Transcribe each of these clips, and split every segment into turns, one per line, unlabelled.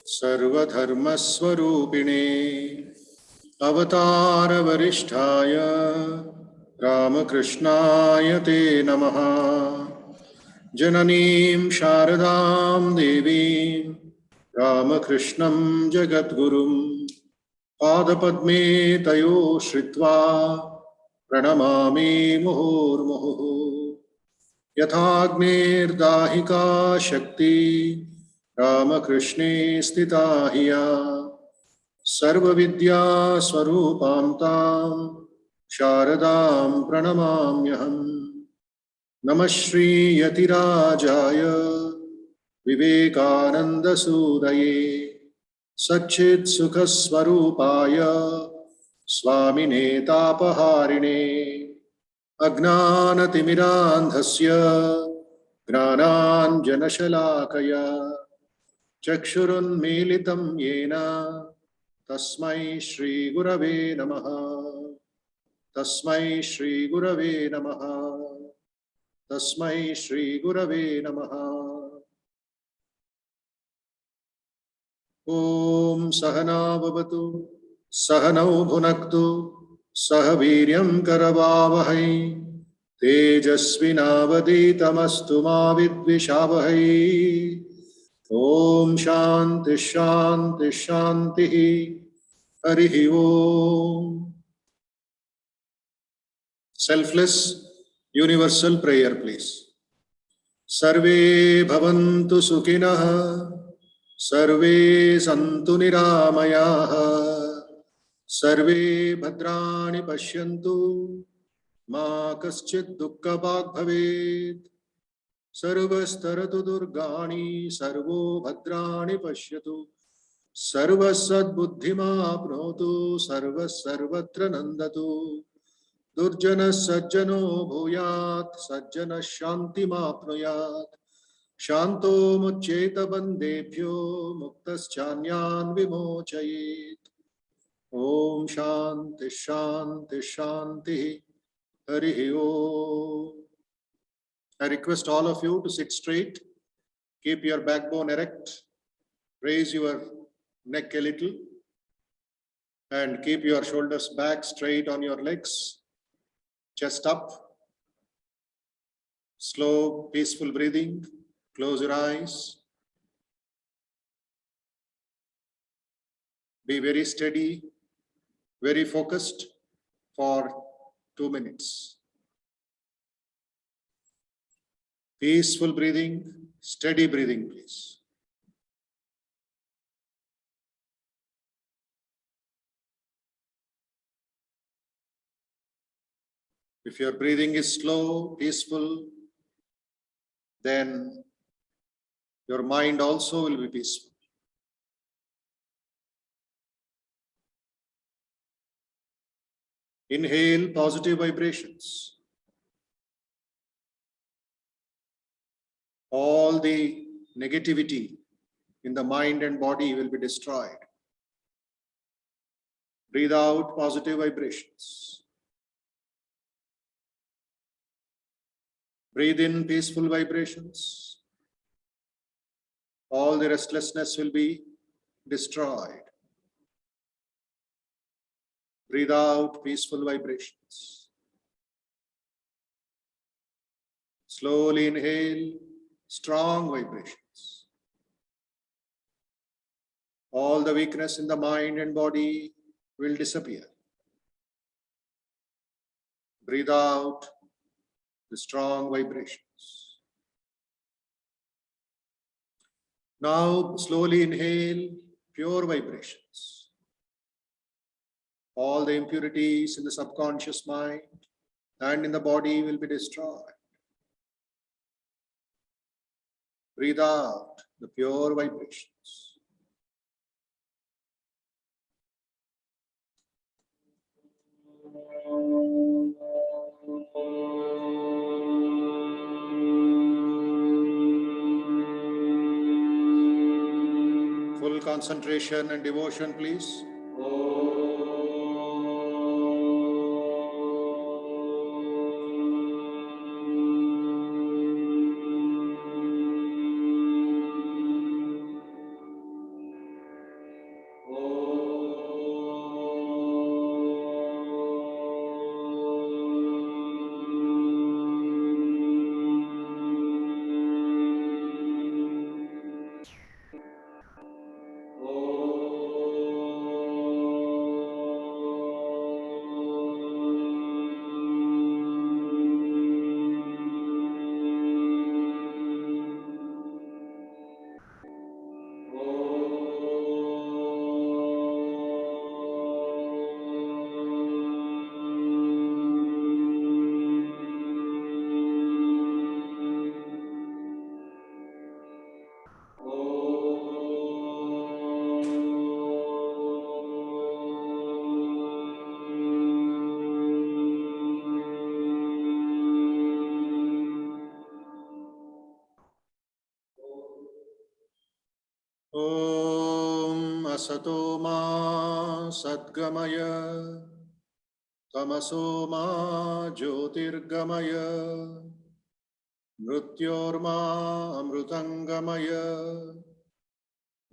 सर्वधर्मस्वरूपिणे अवतारवरिष्ठाय रामकृष्णाय ते नमः। जननीं शारदां देवीं रामकृष्णं जगद्गुरुं पादपद्मे तयो श्रित्वा प्रणमामि मुहुर्मुहुः। यथाग्निर्दाहिका शक्ति रामकृष्णे स्थिता हिया सर्वविद्या स्वरूपां तां शारदां प्रणमाम्यहम्। नमः श्री यतिराजाय विवेकानन्दसूरये सच्चित्सुखस्वरूपाय स्वामिने तापहारिणे अज्ञानतिमिरान्धस्य ज्ञानाञ्जनशलाकया चक्षुरुन्मीलितं येन तस्मै श्रीगुरवे नमः। तस्मै श्रीगुरवे नमः। तस्मै श्रीगुरवे नमः। ॐ सहना भवतु सहनौ भुनक्तु सह वीर्यं करवावहै तेजस्विनावधीतमस्तु मा विद्विषावहै। ॐ शान्ति शान्ति शान्तिः। हरिः ओम। Selfless universal prayer please. सर्वे भवन्तु सुखिनः सर्वे सन्तु निरामयाः सर्वे भद्राणि पश्यन्तु मा कश्चित् दुःखभाग् भवेत्। सर्वस्तरतु दुर्गाणि सर्वो भद्राणि पश्यतु सर्वसद्बुद्धिमाप्नोतु सर्वत्र नन्दतु। दुर्जनः सज्जनो भूयात् सज्जनः शान्तिमाप्नुयात्। शान्तो मुच्येत बन्देभ्यो मुक्तश्चान्यान् विमोचयेत्। ओम शांति शांति शांति। हरिः ओम। I request all of you to sit straight, keep your backbone erect, raise your neck a little, and keep your shoulders back straight on your legs, chest up. Slow, peaceful breathing. Close your eyes. Be very steady, very focused for 2 minutes. Peaceful breathing, steady breathing, please. If your breathing is slow, peaceful, then your mind also will be peaceful. Inhale positive vibrations. All the negativity in the mind and body will be destroyed. Breathe out positive vibrations. Breathe in peaceful vibrations. All the restlessness will be destroyed. Breathe out peaceful vibrations. Slowly inhale strong vibrations. All the weakness in the mind and body will disappear. Breathe out the strong vibrations. Now slowly inhale pure vibrations. All the impurities in the subconscious mind and in the body will be destroyed. Breathe out the pure vibrations. Full concentration and devotion, please. Om Asato Ma Sadgamaya Tamaso Ma Jyotirgamaya Mrityorma Amrutangamaya.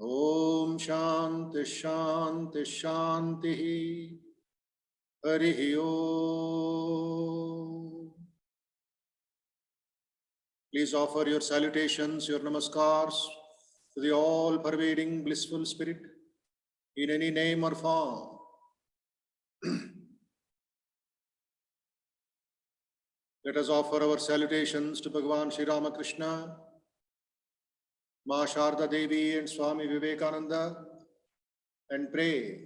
Om Shanti Shanti Shanti. Harihi Om. Please offer your salutations, your namaskars to the all-pervading blissful spirit in any name or form. Let us offer our salutations to Bhagavan Sri Ramakrishna, Ma Sharda Devi and Swami Vivekananda, and pray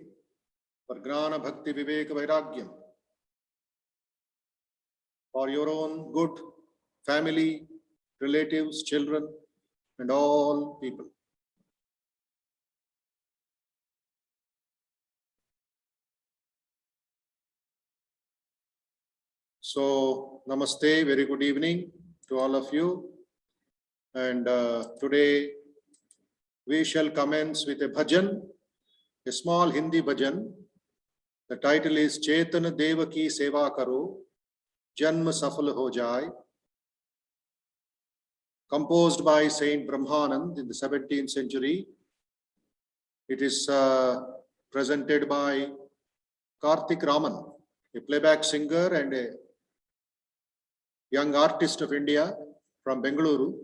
for Gnana Bhakti Vivek Vairagyam, for your own good family, relatives, children, and all people. So, namaste, very good evening to all of you. And today we shall commence with a bhajan, a small Hindi bhajan. The title is Chetan Devaki Seva Karo, Janma Safal Ho Jai, composed by Saint Brahmanand in the 17th century. It is presented by Karthik Raman, a playback singer and a young artist of India from Bengaluru,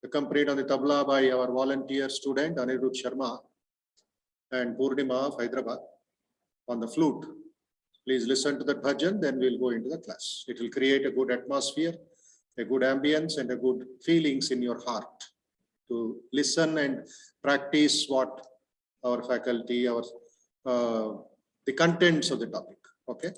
accompanied on the tabla by our volunteer student Anirudh Sharma and Purnima of Hyderabad on the flute. Please listen to that bhajan, then we'll go into the class. It will create a good atmosphere, a good ambience, and a good feelings in your heart to listen and practice what our faculty, the contents of the topic. Okay.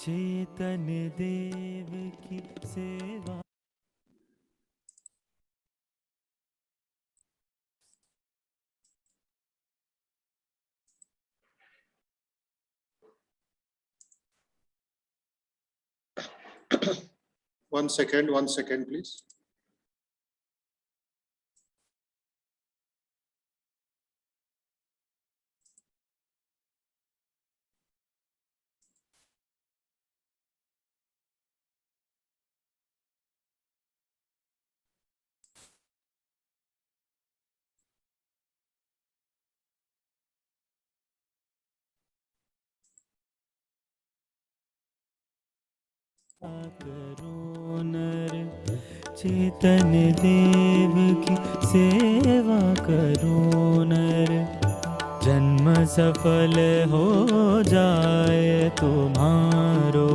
चेतन देव की सेवा।
One second, please.
करो नर चेतन देव की सेवा करो नर, जन्म सफल हो जाए तुम्हारो,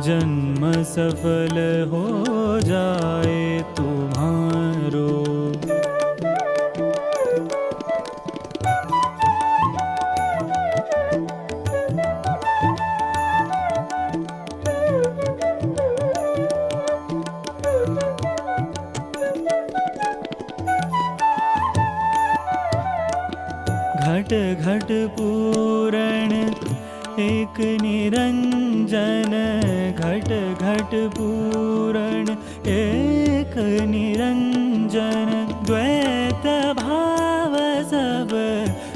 जन्म सफल हो जाए तुम्हारो। घट घट पूरण एक निरंजन, घट घट पूरण एक निरंजन, द्वैत भाव सब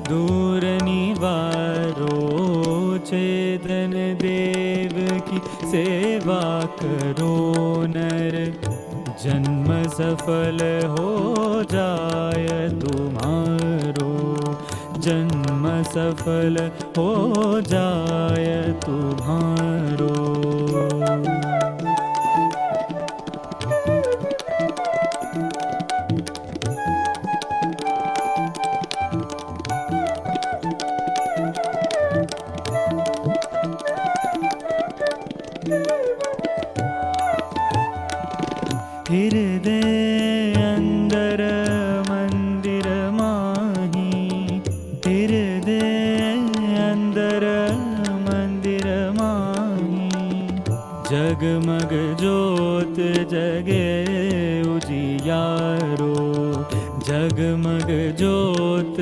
दूर निवारो, चेतन देव की सेवा करो नर, जन्म सफल हो जाए तुम्हारो, जन्म सफल हो जाए तुम्हारो। हृदय अंदर मंदिर माही, हृदय अंदर मंदिर माही, जगमग जोत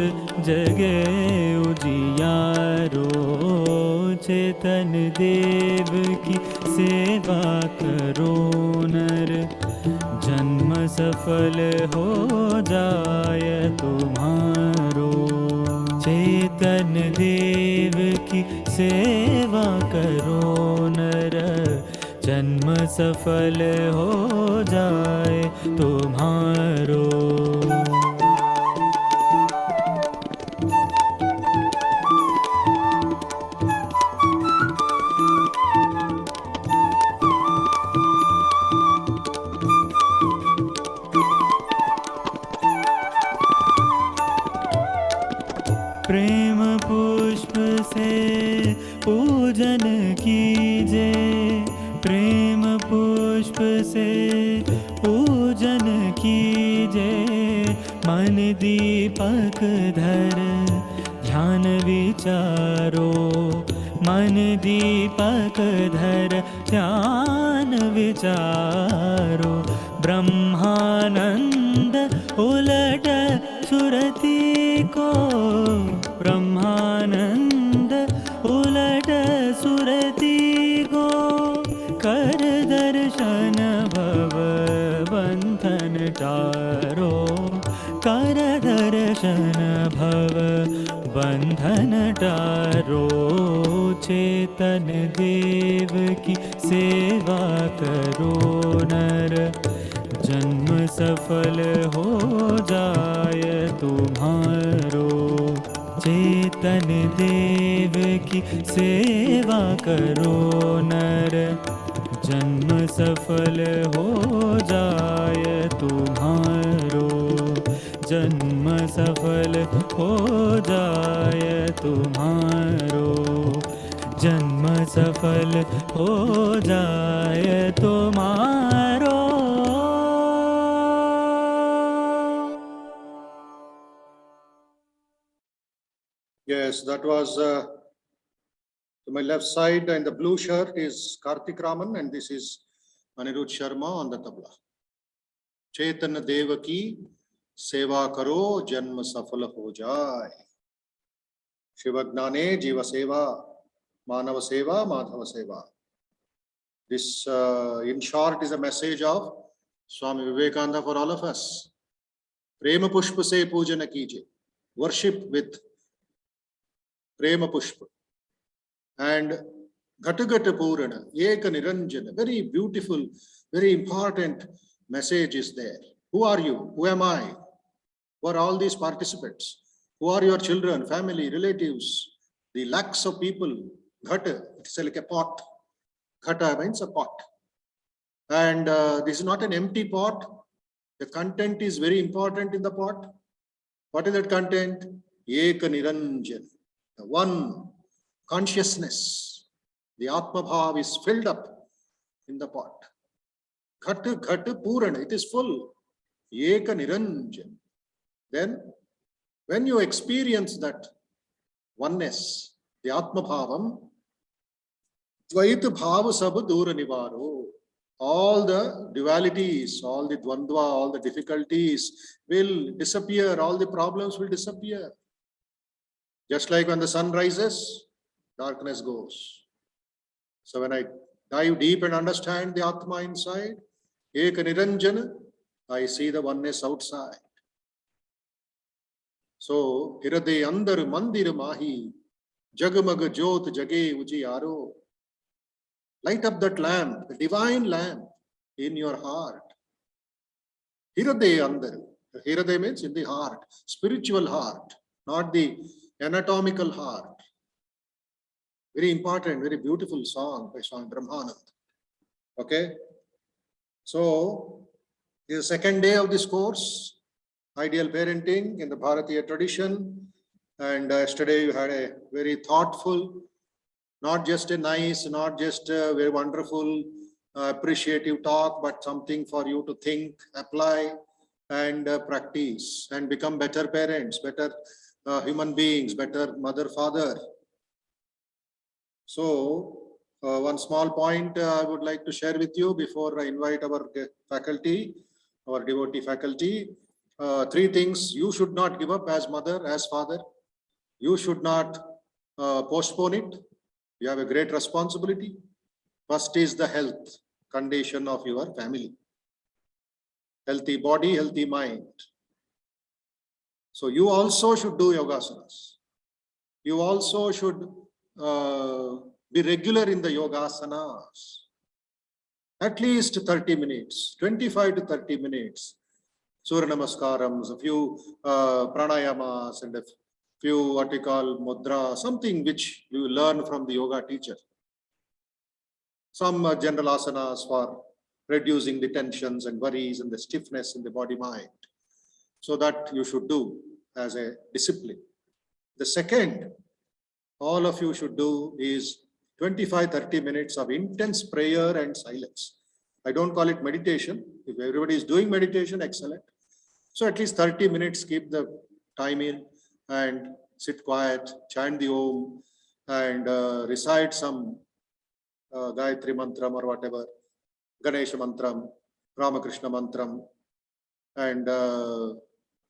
जगे उजियारो, चेतन देव की सेवा करो नर, जन्म सफल हो जाय तुम्हारो। चेतन देव की सेवा करो नर, जन्म सफल हो जाए तुम्हारो। प्रेम पुष्प से पूजन कीजे, प्रेम पुष्प से पूजन कीजे, मन दीपक धर ध्यान विचारो, मन दीपक धर ध्यान विचारो। ब्रह्मानंद उलट सुरती को, ब्रह्मानंद उलट सुरती को, कर दर्शन भव बंधन टारो, कर दर्शन भव बंधन टारो। चेतन देव की सेवा करो नर, जन्म सफल हो जाय तुम्हारो। चेतन देव की सेवा करो नर, जन्म सफल हो जाय तुम्हारो। जन्म सफल हो जाय तुम्हारो, जन्म सफल हो जाय तुम्हारो।
Yes, that was to my left side, and the blue shirt is Karthik Raman, and this is Anirudh Sharma on the tabla. चेतन देव की सेवा करो, जन्म सफल हो जाए। शिव ज्ञाने जीव सेवा, मानव सेवा माधव सेवा. This in short is a message of Swami Vivekananda for all of us. Prema pushpa se pujana kije, worship with prema pushpa. And Ghata Ghata Purana, Eka Niranjana, very beautiful, very important message is there. Who are you? Who am I? Who are all these participants? Who are your children, family, relatives, the lakhs of people? Ghata, it's like a pot. Ghata means a pot. And this is not an empty pot. The content is very important in the pot. What is that content? Eka Niranjana, the one consciousness. The Atma Bhav is filled up in the pot. Ghata Ghata Purana, it is full. Eka Niranjana. Then, when you experience that oneness, the Atma Bhavam, Dvaita Bhava Sabha Dura Nivaro, all the dualities, all the dvandva, all the difficulties will disappear, all the problems will disappear. Just like when the sun rises, darkness goes. So when I dive deep and understand the Atma inside, Eka Niranjana, I see the oneness outside. So, Hirade Andar Mandir Mahi, Jagamaga Jot Jage Ujiyaro. Light up that lamp, the divine lamp in your heart. Hirade Andar. Hirade means in the heart, spiritual heart, not the anatomical heart. Very important, very beautiful song by Swami Brahmanand. Okay. So, the second day of this course, Ideal Parenting in the Bharatiya tradition. And yesterday you had a very thoughtful, not just a nice, not just a very wonderful, appreciative talk, but something for you to think, apply, and practice, and become better parents, better human beings, better mother, father. So, one small point I would like to share with you before I invite our faculty, our devotee faculty. Three things you should not give up as mother, as father. You should not postpone it. You have a great responsibility. First is the health condition of your family. Healthy body, healthy mind. So you also should do yogasanas. You also should be regular in the yogasanas. At least 30 minutes, 25 to 30 minutes. Surya Namaskarams, a few pranayamas and a few what we call mudra, something which you learn from the yoga teacher. Some general asanas for reducing the tensions and worries and the stiffness in the body mind. So that you should do as a discipline. The second, all of you should do is 25-30 minutes of intense prayer and silence. I don't call it meditation. If everybody is doing meditation, excellent. So at least 30 minutes, keep the time in and sit quiet, chant the Om and recite some Gayatri Mantram or whatever, Ganesha Mantram, Ramakrishna Mantram, and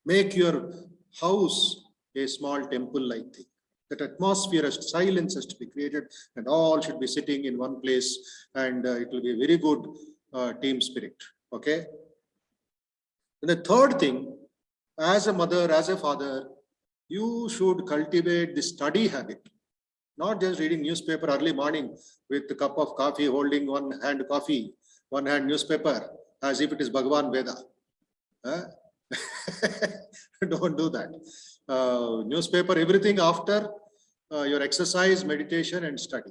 make your house a small temple-like thing. That atmosphere, as silence has to be created, and all should be sitting in one place, and it will be a very good team spirit. Okay. And the third thing, as a mother, as a father, you should cultivate the study habit. Not just reading newspaper early morning with a cup of coffee, holding one hand coffee, one hand newspaper, as if it is Bhagavan Veda. Don't do that. Newspaper, everything after your exercise, meditation, and study.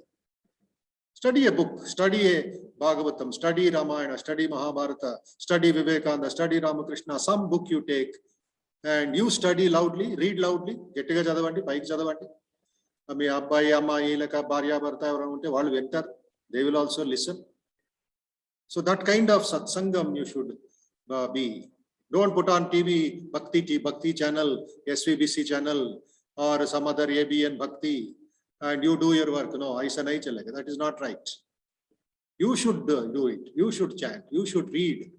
Study a book, study a Bhagavatam, study Ramayana, study Mahabharata, study Vivekananda, study Ramakrishna, some book you take and you study loudly, read loudly, gettiga chadavandi, paiki chadavandi. మీ అబ్బాయి అమ్మాయి లేక భార్య భర్త ఎవరైనా ఉంటే వాళ్ళు వింటారు. They will also listen. So that kind of satsangam you should be. Don't put on TV Bhakti channel, SVBC channel, or some other ABN Bhakti, and you do your work. No, aisa nahi chalega. That is not right. You should do it. You should chant. You should read.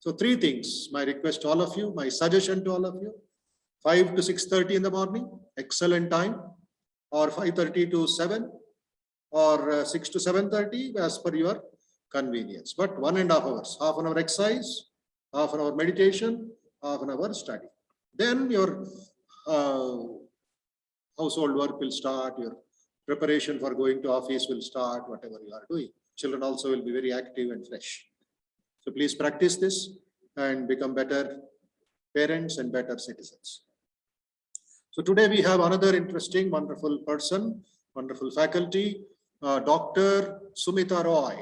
So three things. My request to all of you, my suggestion to all of you: 5 to 6:30 in the morning, excellent time, or 5:30 to 7, or 6 to 7:30 as per your convenience. But 1.5 hours, half an hour exercise, half an hour meditation, half an hour study. Then your household work will start, your preparation for going to office will start, whatever you are doing. Children also will be very active and fresh. So please practice this and become better parents and better citizens. So today we have another interesting, wonderful person, wonderful faculty, Dr. Sumita Roy,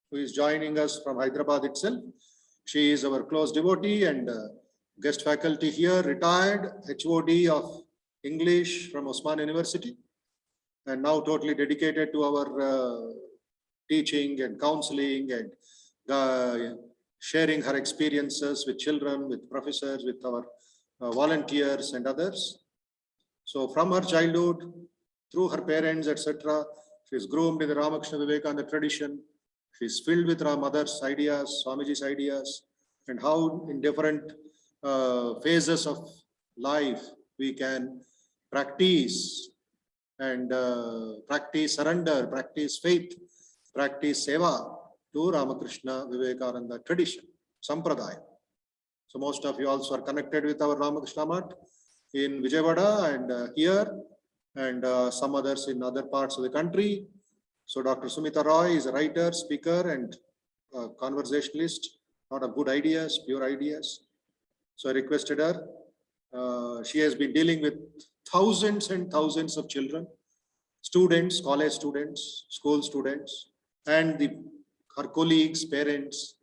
who is joining us from Hyderabad itself. She is our close devotee and guest faculty here, retired HOD of English from Osman University, and now totally dedicated to our teaching and counseling and sharing her experiences with children, with professors, with our volunteers and others. So from her childhood, through her parents, etc., she is groomed in the Ramakrishna Vivekananda tradition. She is filled with her mother's ideas, Swamiji's ideas, and how in different phases of life we can practice and practice surrender, practice faith, practice seva to Ramakrishna Vivekananda tradition, Sampradaya. So most of you also are connected with our Ramakrishna Math in Vijayawada and here, and some others in other parts of the country. So Dr. Sumita Roy is a writer, speaker, and conversationalist, lot of good ideas, pure ideas. So I requested her. She has been dealing with thousands and thousands of children, students, college students, school students, and her colleagues, parents,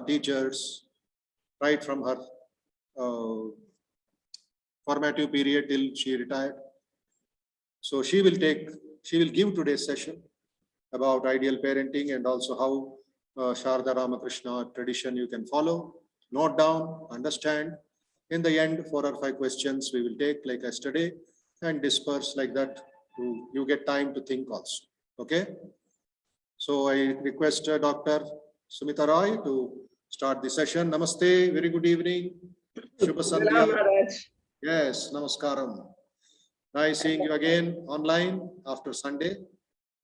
teachers, right from her formative period till she retired. So she will give today's session about ideal parenting and also how Sharda Ramakrishna tradition you can follow, note down, understand. In the end, 4 or 5 questions we will take like yesterday and disperse like that. You get time to think also. Okay. So I request Dr. Sumita Roy to start the session. Namaste, very good evening. Shubha
Salam,
Sandhya.
Maharaj.
Yes, Namaskaram. Nice seeing you again online after Sunday.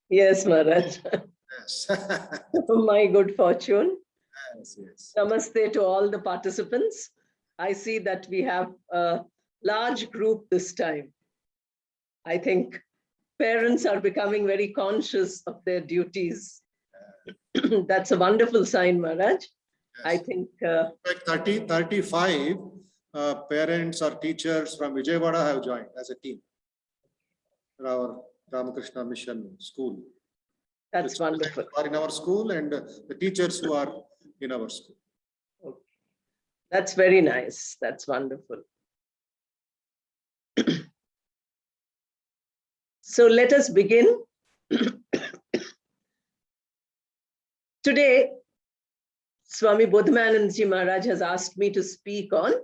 Yes, Maharaj.
Yes.
My good fortune.
Yes, yes.
Namaste to all the participants. I see that we have a large group this time. I think parents are becoming very conscious of their duties. That's a wonderful sign, Maharaj. I
Yes.
think
In fact, 35 parents or teachers from Vijayawada have joined as a team for our Ramakrishna Mission School.
that's
The students
wonderful.
who are in our school and the teachers who are in our school.
Okay. That's very nice. That's wonderful. So let us begin. Today, Swami Bodhimanandaji Maharaj has asked me to speak on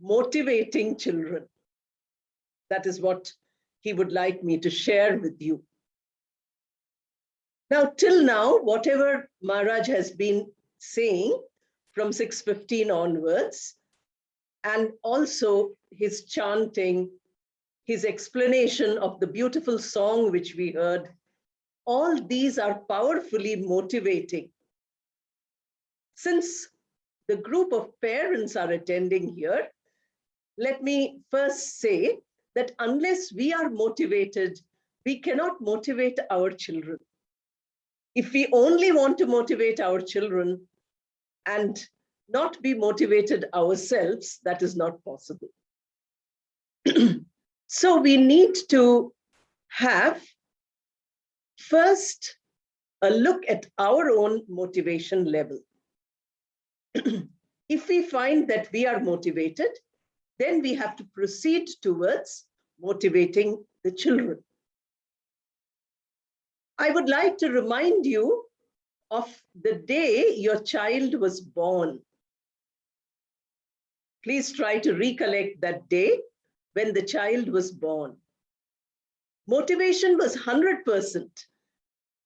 motivating children. That is what he would like me to share with you. Now, till now, whatever Maharaj has been saying from 6:15 onwards, and also his chanting, his explanation of the beautiful song which we heard, all these are powerfully motivating. Since the group of parents are attending here, let me first say that unless we are motivated, we cannot motivate our children. If we only want to motivate our children and not be motivated ourselves, that is not possible. So we need to have first a look at our own motivation level. If we find that we are motivated, then we have to proceed towards motivating the children. I would like to remind you of the day your child was born. Please try to recollect that day when the child was born. Motivation was 100%.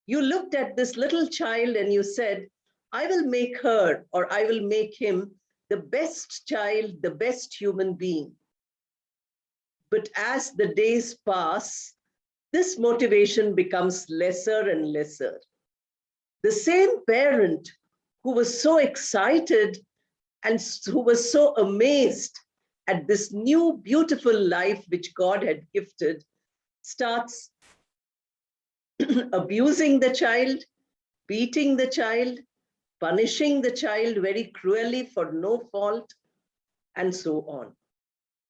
You looked at this little child and you said, I will make her or I will make him the best child, the best human being. But as the days pass, this motivation becomes lesser and lesser. The same parent who was so excited and who was so amazed at this new beautiful life which God had gifted starts abusing the child, beating the child, punishing the child very cruelly for no fault, and so on.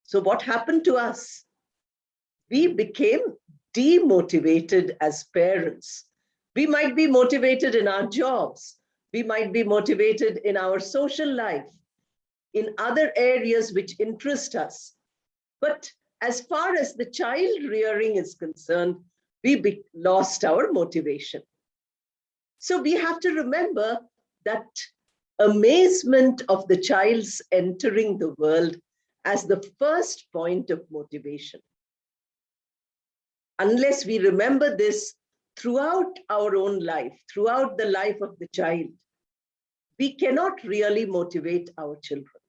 So what happened to us? We became demotivated as parents. We might be motivated in our jobs. We might be motivated in our social life, in other areas which interest us. But as far as the child rearing is concerned, we lost our motivation. So we have to remember that amazement of the child's entering the world as the first point of motivation. Unless we remember this throughout our own life, throughout the life of the child, we cannot really motivate our children.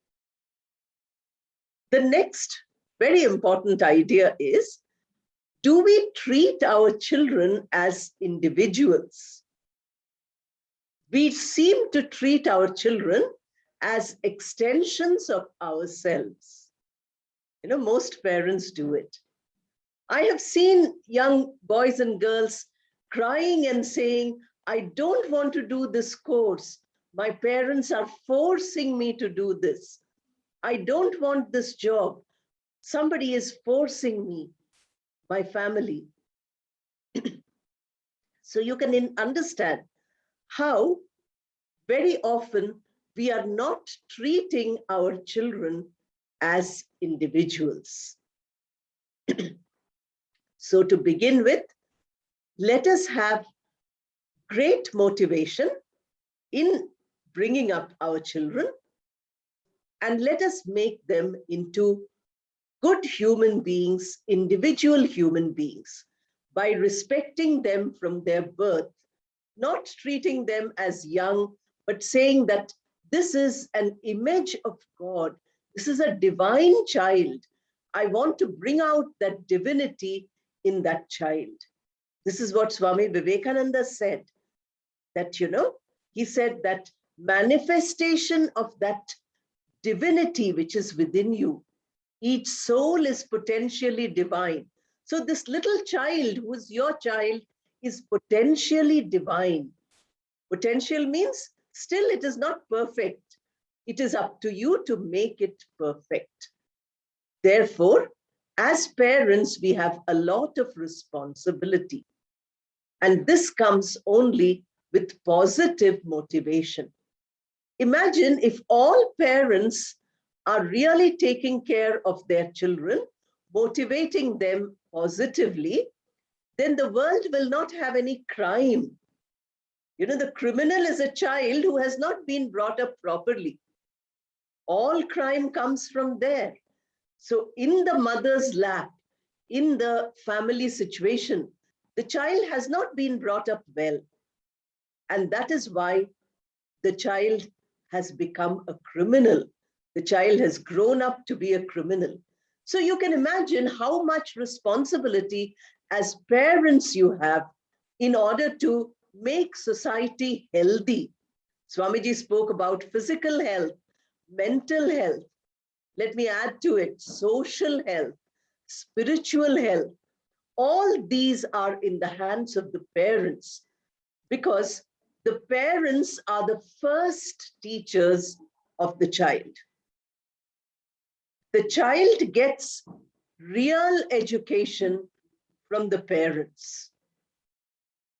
The next very important idea is, do we treat our children as individuals? We seem to treat our children as extensions of ourselves. You know, most parents do it. I have seen young boys and girls crying and saying, I don't want to do this course. My parents are forcing me to do this. I don't want this job. Somebody is forcing me, my family. So you can understand how very often we are not treating our children as individuals. So to begin with, let us have great motivation in bringing up our children, and let us make them into good human beings, individual human beings, by respecting them from their birth, not treating them as young, but saying that this is an image of God. This is a divine child. I want to bring out that divinity in that child. This is what Swami Vivekananda said, that, he said that manifestation of that divinity which is within you, each soul is potentially divine. So this little child who is your child is potentially divine. Potential means still it is not perfect. It is up to you to make it perfect. Therefore, as parents, we have a lot of responsibility. And this comes only with positive motivation. Imagine if all parents are really taking care of their children, motivating them positively, then the world will not have any crime. The criminal is a child who has not been brought up properly. All crime comes from there. So in the mother's lap, in the family situation, the child has not been brought up well. And that is why the child has become a criminal. The child has grown up to be a criminal. So you can imagine how much responsibility as parents you have in order to make society healthy. Swamiji spoke about physical health, mental health. Let me add to it, social health, spiritual health. All these are in the hands of the parents, because the parents are the first teachers of the child. The child gets real education from the parents.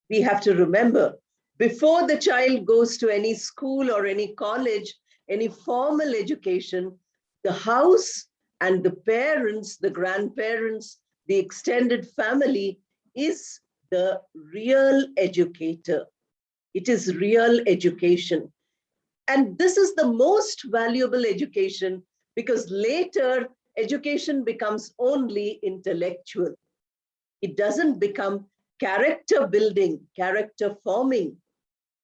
We have to remember, before the child goes to any school or any college, any formal education, the house and the parents, the grandparents, the extended family is the real educator. It is real education. And this is the most valuable education, because later education becomes only intellectual. It doesn't become character building, character forming,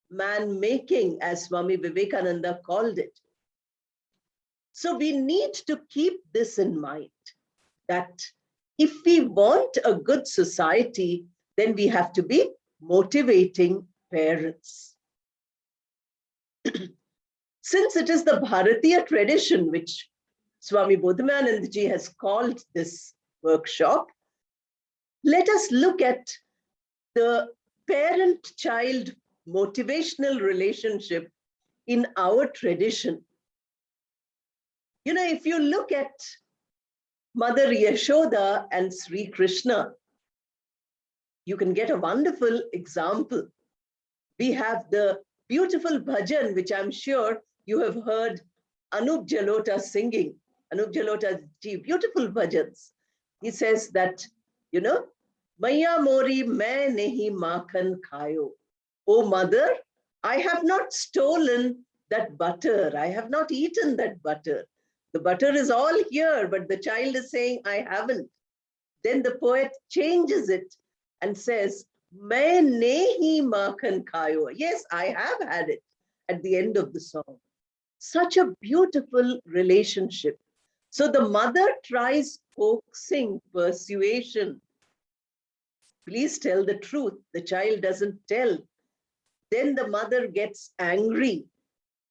man making, as Swami Vivekananda called it. So we need to keep this in mind, that if we want a good society, then we have to be motivating parents. Since it is the Bharatiya tradition, which Swami Bodhimanandaji has called this workshop, let us look at the parent-child motivational relationship in our tradition. If you look at Mother Yashoda and Sri Krishna, you can get a wonderful example. We have the beautiful bhajan, which I'm sure you have heard Anup Jalota singing. Anup Jalota ji, beautiful bhajans. He says that, Maya Mori main nahi makhan khayo. Oh mother, I have not stolen that butter. I have not eaten that butter. The butter is all here, but the child is saying, I haven't. Then the poet changes it and says, Main nahi makhan khayo. Yes, I have had it at the end of the song. Such a beautiful relationship. So the mother tries coaxing, persuasion. Please tell the truth. The child doesn't tell. Then the mother gets angry.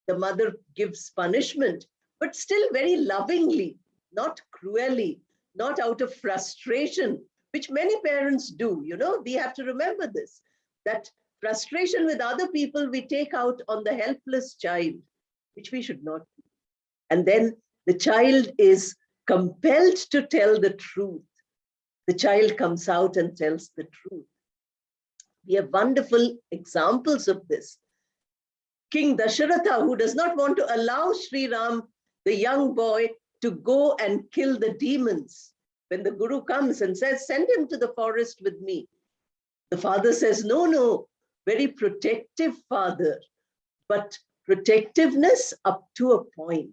The mother gives punishment, but still very lovingly, not cruelly, not out of frustration, which many parents do. We have to remember this, that frustration with other people we take out on the helpless child, which we should not do. And then the child is compelled to tell the truth. The child comes out and tells the truth. We have wonderful examples of this. King Dasharatha, who does not want to allow Sri Ram, the young boy, to go and kill the demons. When the Guru comes and says, send him to the forest with me, the father says, no, very protective father, but protectiveness up to a point.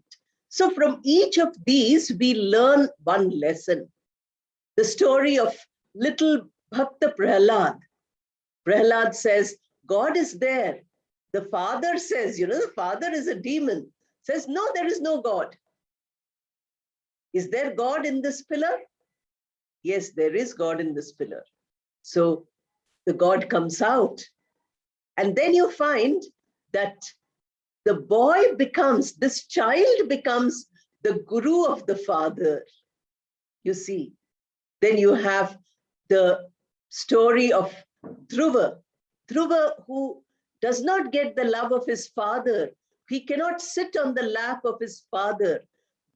So from each of these, we learn one lesson. The story of little Bhakta Prahlad. Prahlad says, God is there. The father says, the father is a demon. Says, no, there is no God. Is there God in this pillar? Yes, there is God in this pillar. So the God comes out. And then you find that the boy becomes, this child becomes the guru of the father. You see, then you have the story of Dhruva. Dhruva, who does not get the love of his father. He cannot sit on the lap of his father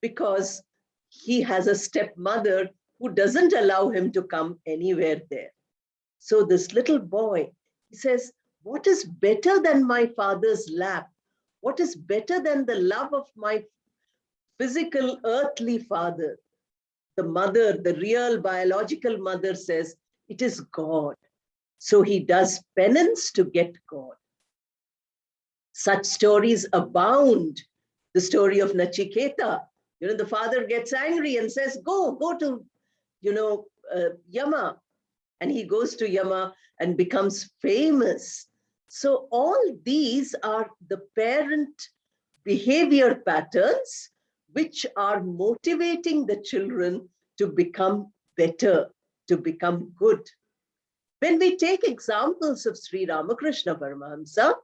because he has a stepmother who doesn't allow him to come anywhere there. So this little boy, he says, what is better than my father's lap? What is better than the love of my physical earthly father? The mother, the real biological mother says, it is God. So he does penance to get God. Such stories abound. The story of Nachiketa, the father gets angry and says, go to, Yama. And he goes to Yama and becomes famous. So all these are the parent behavior patterns which are motivating the children to become better, to become good. When we take examples of Sri Ramakrishna Paramahamsa,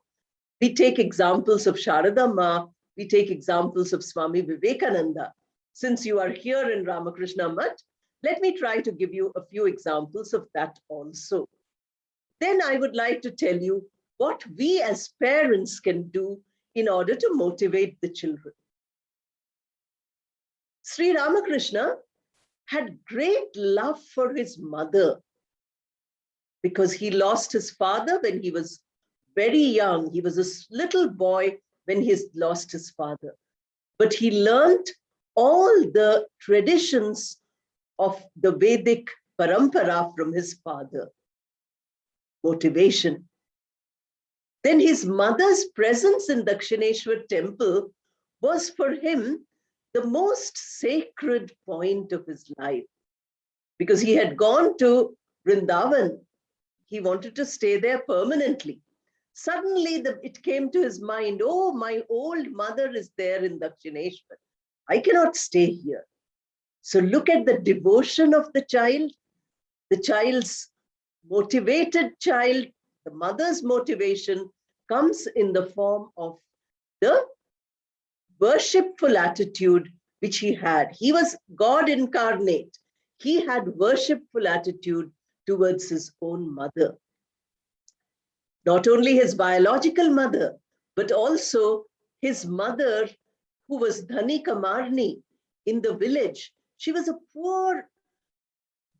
we take examples of Sharada Ma, we take examples of Swami Vivekananda. Since you are here in Ramakrishna Math, let me try to give you a few examples of that also. Then I would like to tell you what we as parents can do in order to motivate the children. Sri Ramakrishna had great love for his mother because he lost his father when he was very young. He was a little boy when he lost his father. But he learned all the traditions of the Vedic parampara from his father. Motivation. Then his mother's presence in Dakshineshwar temple was for him the most sacred point of his life, because he had gone to Vrindavan. He wanted to stay there permanently. Suddenly it came to his mind, oh, my old mother is there in Dakshineshwar. I cannot stay here. So look at the devotion of the child's motivated child. The mother's motivation comes in the form of the worshipful attitude which he had. He was God incarnate. He had worshipful attitude towards his own mother. Not only his biological mother, but also his mother, who was Dhani Kamarni in the village. She was a poor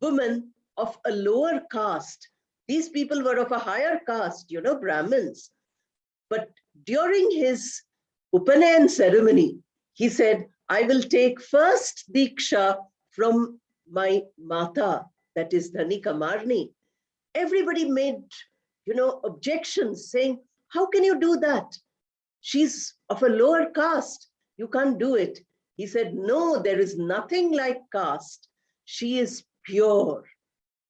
woman of a lower caste. These people were of a higher caste, Brahmins. But during his Upanayan ceremony, he said, I will take first Diksha from my Mata, that is Dhani Kamarni. Everybody made, objections saying, how can you do that? She's of a lower caste. You can't do it. He said, no, there is nothing like caste. She is pure.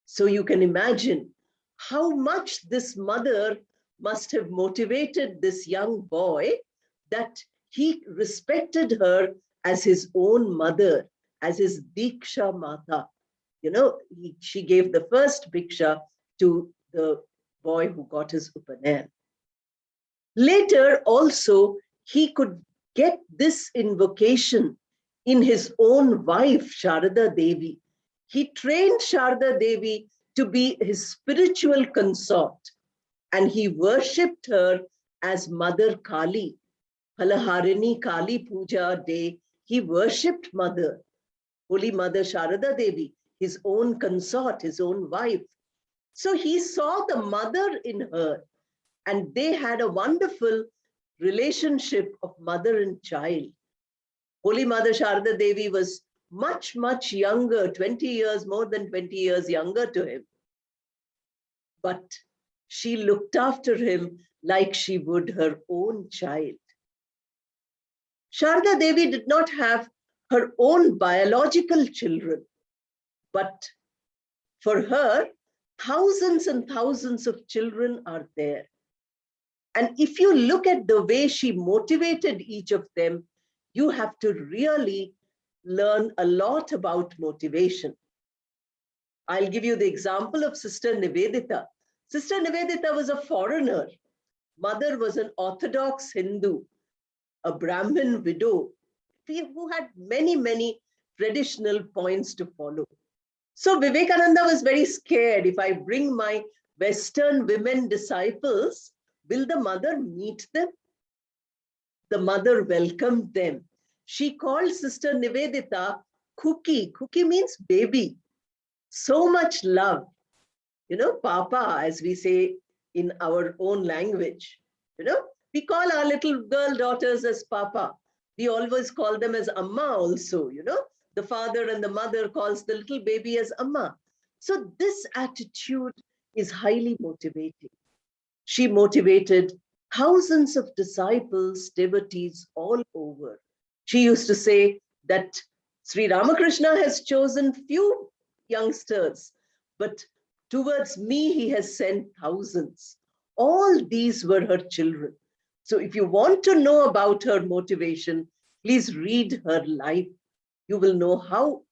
So you can imagine how much this mother must have motivated this young boy, that he respected her as his own mother, as his Diksha Mata. She gave the first Diksha to the boy who got his Upanayan. Later also, he could get this invocation in his own wife, Sharada Devi. He trained Sharada Devi to be his spiritual consort, and he worshipped her as Mother Kali. Palaharini Kali Puja day, he worshipped Mother, Holy Mother Sharada Devi, his own consort, his own wife. So he saw the mother in her, and they had a wonderful relationship of mother and child. Holy Mother Sharada Devi was much, much younger, 20 years, more than 20 years younger to him. But she looked after him like she would her own child. Sharada Devi did not have her own biological children, but for her, thousands and thousands of children are there. And if you look at the way she motivated each of them, you have to really learn a lot about motivation. I'll give you the example of Sister Nivedita. Sister Nivedita was a foreigner. Mother was an Orthodox Hindu, a Brahmin widow, who had many, many traditional points to follow. So Vivekananda was very scared. If I bring my Western women disciples, will the mother meet them? The mother welcomed them. She called Sister Nivedita Kuki. Kuki means baby. So much love. You know, Papa, as we say in our own language. You know, we call our little girl daughters as Papa. We always call them as Amma also, you know. The father and the mother calls the little baby as Amma. So this attitude is highly motivating. She motivated thousands of disciples, devotees all over. She used to say that Sri Ramakrishna has chosen few youngsters, but towards me, he has sent thousands. All these were her children. So if you want to know about her motivation, please read her life. You will know how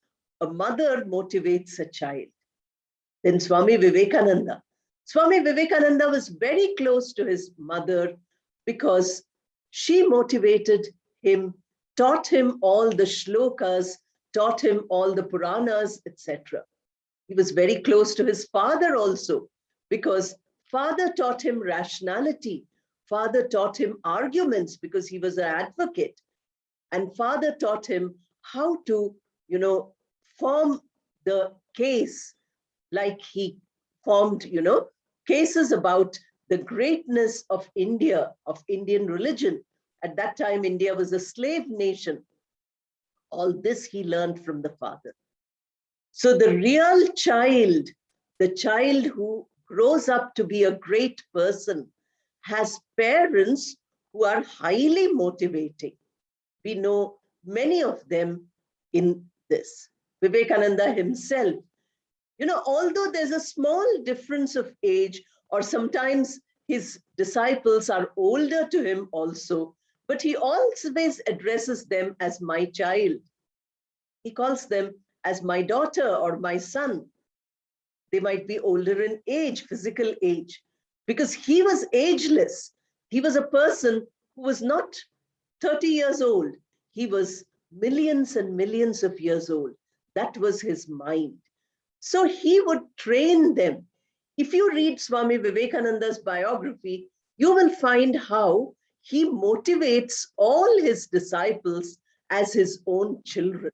a mother motivates a child. Then Swami Vivekananda. Swami Vivekananda was very close to his mother because she motivated him, taught him all the shlokas, taught him all the Puranas, etc. He was very close to his father also because father taught him rationality. Father taught him arguments because he was an advocate. And father taught him how to, you know, form the case like he formed, you know, cases about the greatness of India, of Indian religion. At that time, India was a slave nation. All this he learned from the father. So the real child, the child who grows up to be a great person, has parents who are highly motivating. We know many of them in this. Vivekananda himself, you know, although there's a small difference of age, or sometimes his disciples are older to him also, but he always addresses them as my child. He calls them as my daughter or my son. They might be older in age, physical age, because he was ageless. He was a person who was not 30 years old. He was millions and millions of years old. That was his mind. So he would train them. If you read Swami Vivekananda's biography, you will find how he motivates all his disciples as his own children.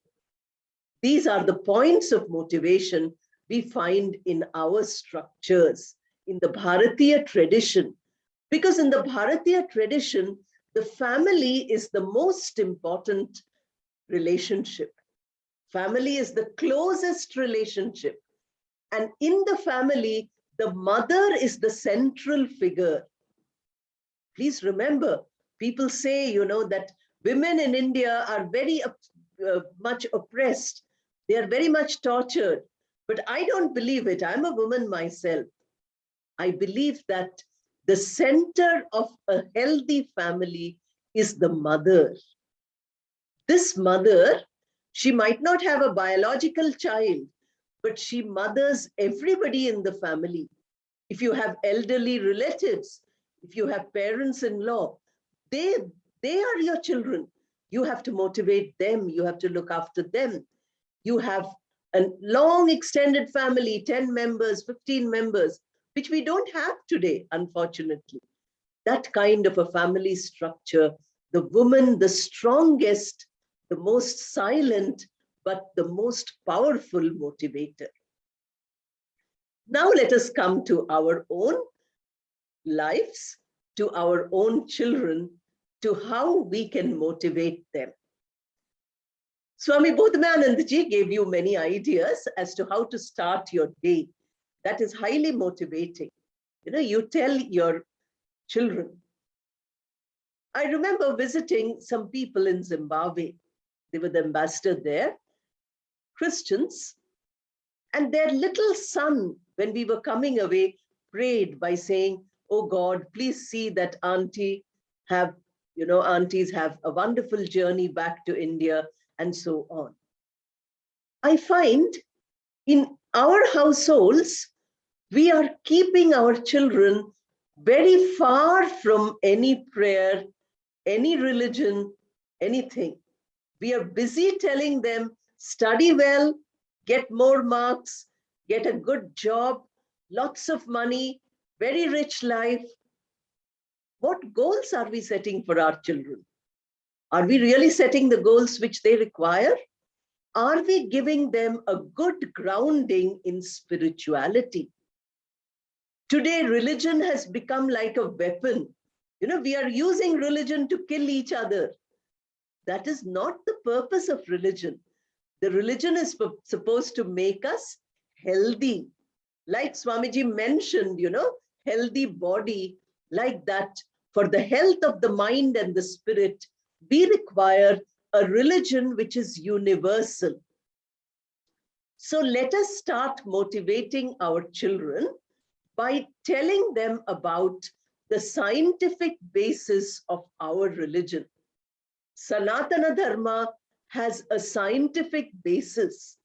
These are the points of motivation we find in our structures, in the Bharatiya tradition. Because in the Bharatiya tradition, the family is the most important relationship. Family is the closest relationship. And in the family, the mother is the central figure. Please remember, people say, you know, that women in India are very much oppressed. They are very much tortured. But I don't believe it. I'm a woman myself. I believe that the center of a healthy family is the mother. This mother, she might not have a biological child, but she mothers everybody in the family. If you have elderly relatives, if you have parents-in-law, they are your children. You have to motivate them. You have to look after them. You have a long extended family, 10 members, 15 members, which we don't have today, unfortunately. That kind of a family structure, the woman, the strongest, the most silent, but the most powerful motivator. Now let us come to our own lives, to our own children, to how we can motivate them. Swami Bodhamayanandaji gave you many ideas as to how to start your day. That is highly motivating. You know, you tell your children. I remember visiting some people in Zimbabwe. They were the ambassador there, Christians, and their little son, when we were coming away, prayed by saying, "Oh God, please see that aunties have a wonderful journey back to India," and so on. I find in our households, we are keeping our children very far from any prayer, any religion, anything. We are busy telling them, study well, get more marks, get a good job, lots of money, very rich life. What goals are we setting for our children? Are we really setting the goals which they require? Are we giving them a good grounding in spirituality? Today, religion has become like a weapon. We are using religion to kill each other. That is not the purpose of religion. The religion is supposed to make us healthy. Like Swamiji mentioned, healthy body, like that. For the health of the mind and the spirit, we require a religion which is universal. So let us start motivating our children by telling them about the scientific basis of our religion. Sanatana Dharma has a scientific basis.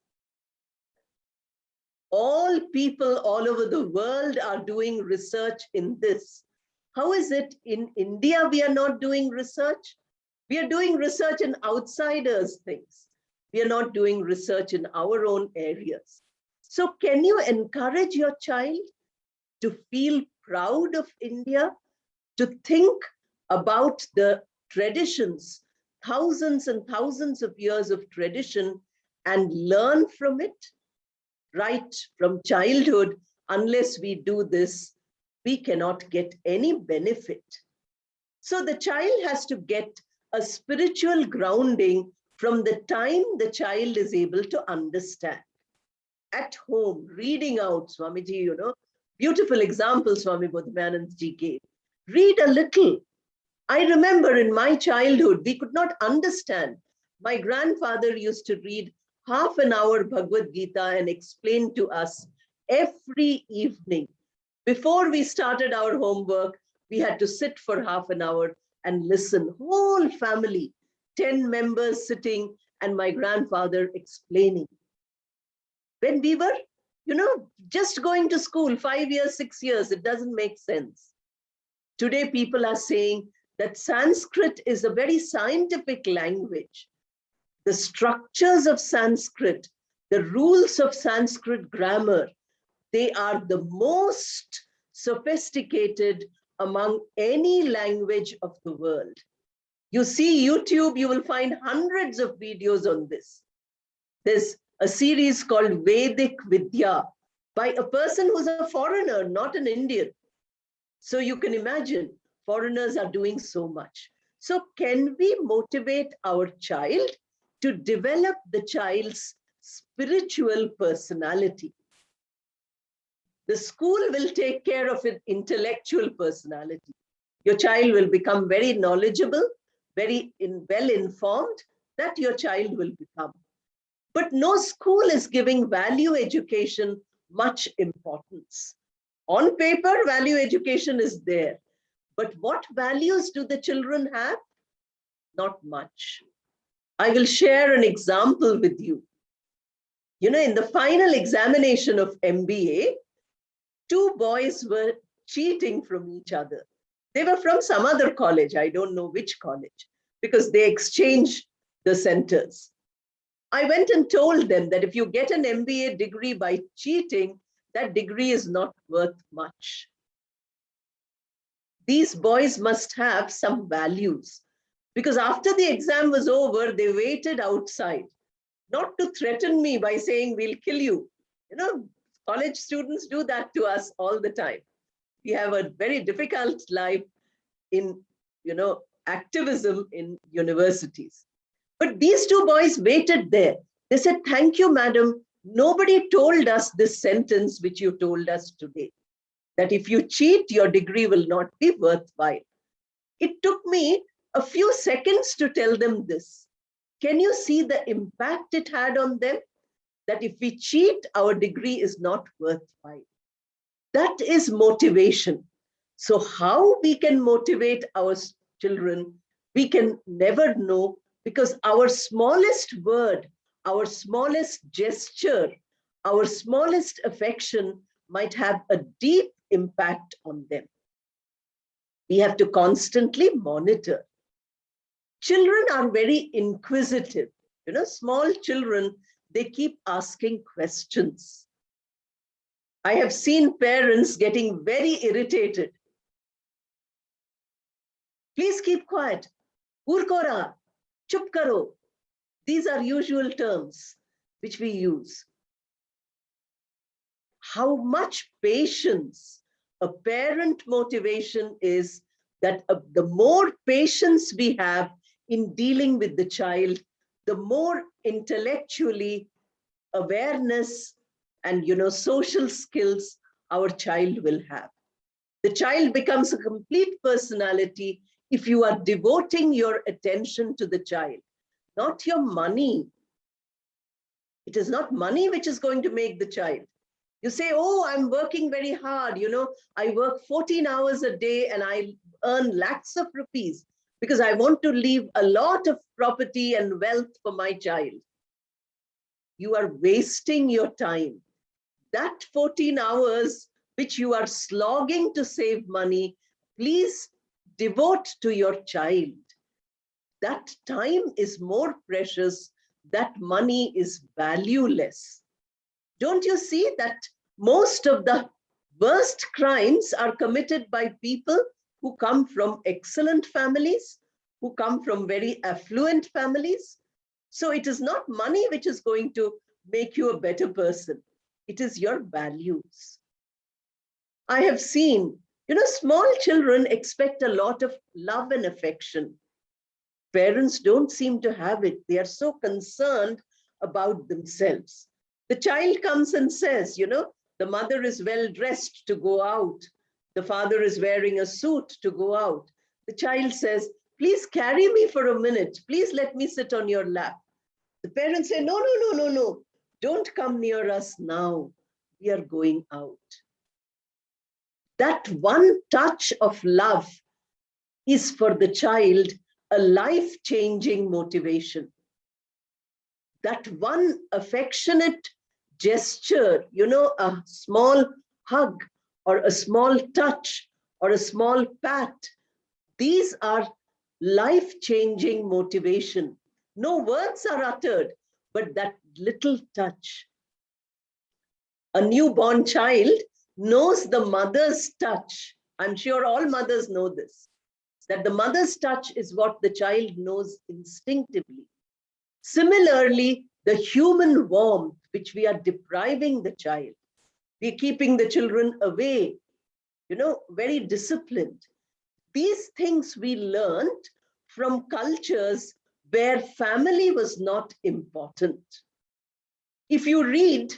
All people all over the world are doing research in this. How is it in India we are not doing research? We are doing research in outsiders' things. We are not doing research in our own areas. So can you encourage your child to feel proud of India, to think about the traditions, thousands and thousands of years of tradition, and learn from it right from childhood? Unless we do this, we cannot get any benefit. So the child has to get a spiritual grounding from the time the child is able to understand. At home, reading out, Swamiji, beautiful examples Swami Bodhimanand ji gave. Read a little. I remember in my childhood, we could not understand. My grandfather used to read half an hour Bhagavad Gita and explain to us every evening. Before we started our homework, we had to sit for half an hour and listen. Whole family, 10 members sitting, and my grandfather explaining. When we were, just going to school, 5 years, 6 years, it doesn't make sense. Today, people are saying that Sanskrit is a very scientific language. The structures of Sanskrit, the rules of Sanskrit grammar, they are the most sophisticated among any language of the world. You see YouTube, you will find hundreds of videos on this. There's a series called Vedic Vidya by a person who's a foreigner, not an Indian. So you can imagine, foreigners are doing so much. So can we motivate our child to develop the child's spiritual personality? The school will take care of its intellectual personality. Your child will become very knowledgeable, very well-informed, that your child will become. But no school is giving value education much importance. On paper, value education is there. But what values do the children have? Not much. I will share an example with you. In the final examination of MBA, 2 boys were cheating from each other. They were from some other college, I don't know which college, because they exchanged the centers. I went and told them that if you get an MBA degree by cheating, that degree is not worth much. These boys must have some values, because after the exam was over, they waited outside, not to threaten me by saying, we'll kill you. College students do that to us all the time. We have a very difficult life in, activism in universities. But these 2 boys waited there. They said, thank you, madam. Nobody told us this sentence which you told us today, that if you cheat, your degree will not be worthwhile. It took me a few seconds to tell them this. Can you see the impact it had on them? That if we cheat, our degree is not worthwhile. That is motivation. So how we can motivate our children, we can never know, because our smallest word, our smallest gesture, our smallest affection might have a deep impact on them. We have to constantly monitor. Children are very inquisitive. You know, small children, they keep asking questions. I have seen parents getting very irritated. Please keep quiet. Urkora, chup karo. These are usual terms which we use. How much patience a parent motivation is that the more patience we have in dealing with the child, the more intellectually awareness and social skills our child will have. The child becomes a complete personality if you are devoting your attention to the child, not your money. It is not money which is going to make the child. You say, oh, I'm working very hard. I work 14 hours a day and I earn lakhs of rupees because I want to leave a lot of property and wealth for my child. You are wasting your time. That 14 hours which you are slogging to save money, please devote to your child. That time is more precious. That money is valueless. Don't you see that most of the worst crimes are committed by people who come from excellent families, who come from very affluent families? So it is not money which is going to make you a better person. It is your values. I have seen, small children expect a lot of love and affection. Parents don't seem to have it. They are so concerned about themselves. The child comes and says, the mother is well dressed to go out. The father is wearing a suit to go out. The child says, please carry me for a minute. Please let me sit on your lap. The parents say, no, no, no, no, no. Don't come near us now. We are going out. That one touch of love is for the child a life-changing motivation. That one affectionate gesture, a small hug or a small touch or a small pat, these are life-changing motivation. No words are uttered, but that little touch. A newborn child knows the mother's touch. I'm sure all mothers know this, that the mother's touch is what the child knows instinctively. Similarly, the human warmth, which we are depriving the child, we're keeping the children away, very disciplined. These things we learned from cultures where family was not important. If you read,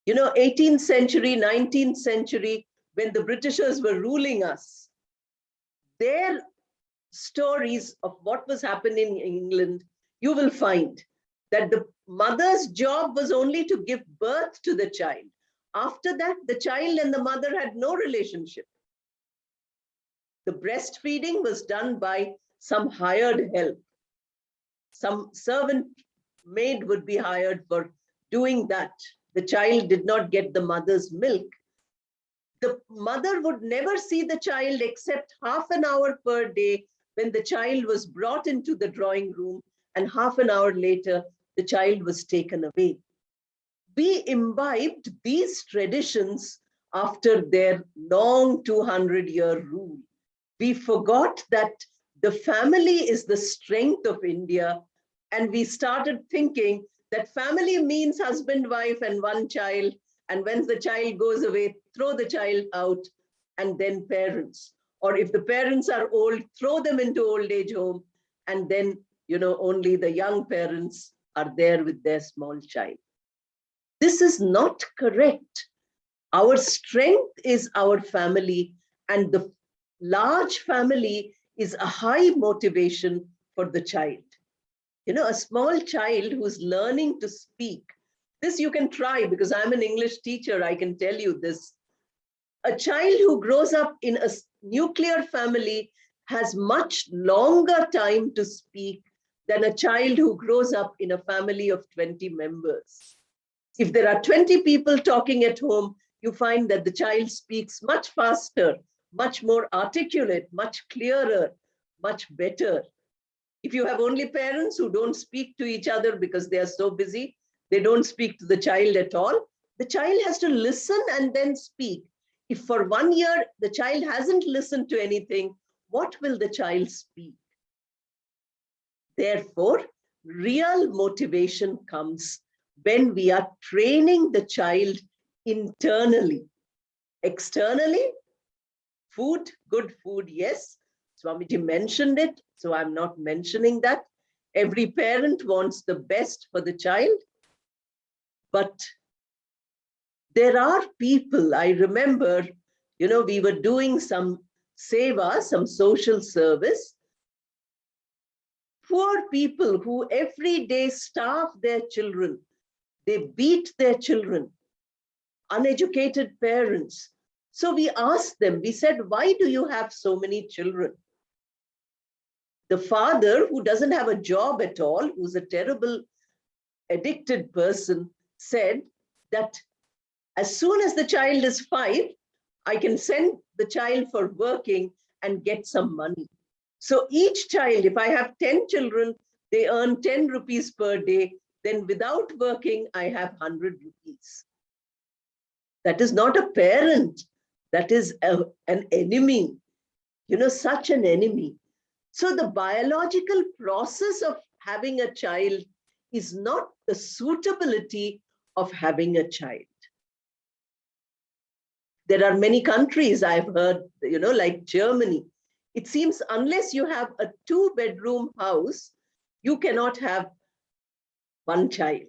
18th century, 19th century, when the Britishers were ruling us, their stories of what was happening in England, you will find that the mother's job was only to give birth to the child. After that, the child and the mother had no relationship. The breastfeeding was done by some hired help. Some servant maid would be hired for doing that. The child did not get the mother's milk. The mother would never see the child except half an hour per day when the child was brought into the drawing room, and half an hour later, the child was taken away. We imbibed these traditions after their long 200-year rule. We forgot that the family is the strength of India, and we started thinking that family means husband, wife, and one child, and when the child goes away, throw the child out, and then parents. Or if the parents are old, throw them into old age home, and then, only the young parents are there with their small child. This is not correct. Our strength is our family, and the large family is a high motivation for the child. A small child who's learning to speak, this you can try because I'm an English teacher, I can tell you this. A child who grows up in a nuclear family has much longer time to speak than a child who grows up in a family of 20 members. If there are 20 people talking at home, you find that the child speaks much faster, much more articulate, much clearer, much better. If you have only parents who don't speak to each other because they are so busy, they don't speak to the child at all, the child has to listen and then speak. If for 1 year the child hasn't listened to anything, what will the child speak? Therefore, real motivation comes when we are training the child internally. Externally, food, good food, yes. Swamiji mentioned it, so I'm not mentioning that. Every parent wants the best for the child. But there are people, I remember, we were doing some seva, some social service. Poor people who every day starve their children, they beat their children, uneducated parents. So we asked them, we said, why do you have so many children? The father, who doesn't have a job at all, who's a terrible addicted person, said that as soon as the child is 5, I can send the child for working and get some money. So each child, if I have 10 children, they earn 10 rupees per day. Then without working, I have 100 rupees. That is not a parent. That is an enemy, such an enemy. So the biological process of having a child is not the suitability of having a child. There are many countries I've heard, like Germany. It seems unless you have a 2-bedroom house, you cannot have one child.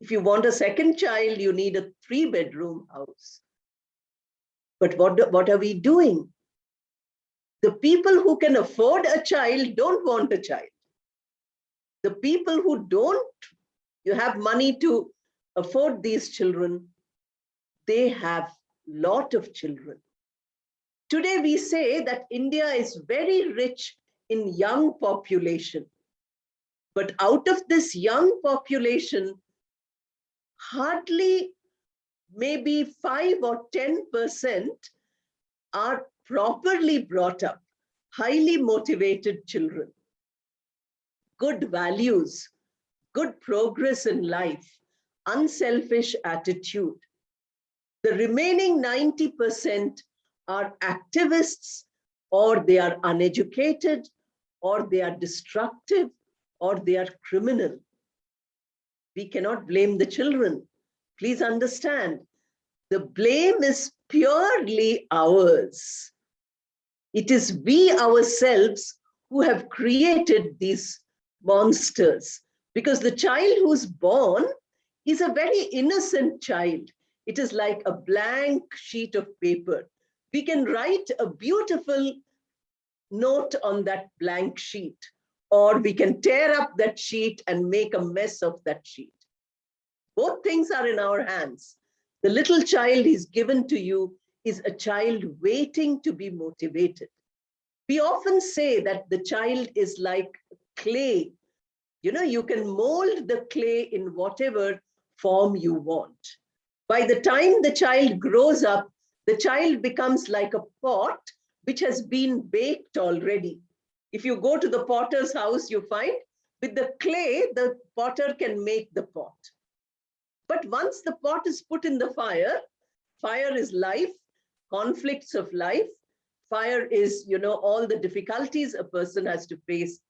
If you want a second child, you need a 3-bedroom house. But what are we doing? The people who can afford a child don't want a child. The people who don't, you have money to afford these children, they have a lot of children. Today we say that India is very rich in young population. But out of this young population, hardly maybe 5 or 10% are properly brought up, highly motivated children, good values, good progress in life, unselfish attitude. The remaining 90% are activists, or they are uneducated, or they are destructive, or they are criminal. We cannot blame the children. Please understand, the blame is purely ours. It is we ourselves who have created these monsters, because the child who's born is a very innocent child. It is like a blank sheet of paper. We can write a beautiful note on that blank sheet, or we can tear up that sheet and make a mess of that sheet. Both things are in our hands. The little child is given to you is a child waiting to be motivated. We often say that the child is like clay. You can mold the clay in whatever form you want. By the time the child grows up, the child becomes like a pot which has been baked already. If you go to the potter's house, you find with the clay, the potter can make the pot. But once the pot is put in the fire, fire is life, conflicts of life, fire is, all the difficulties a person has to face.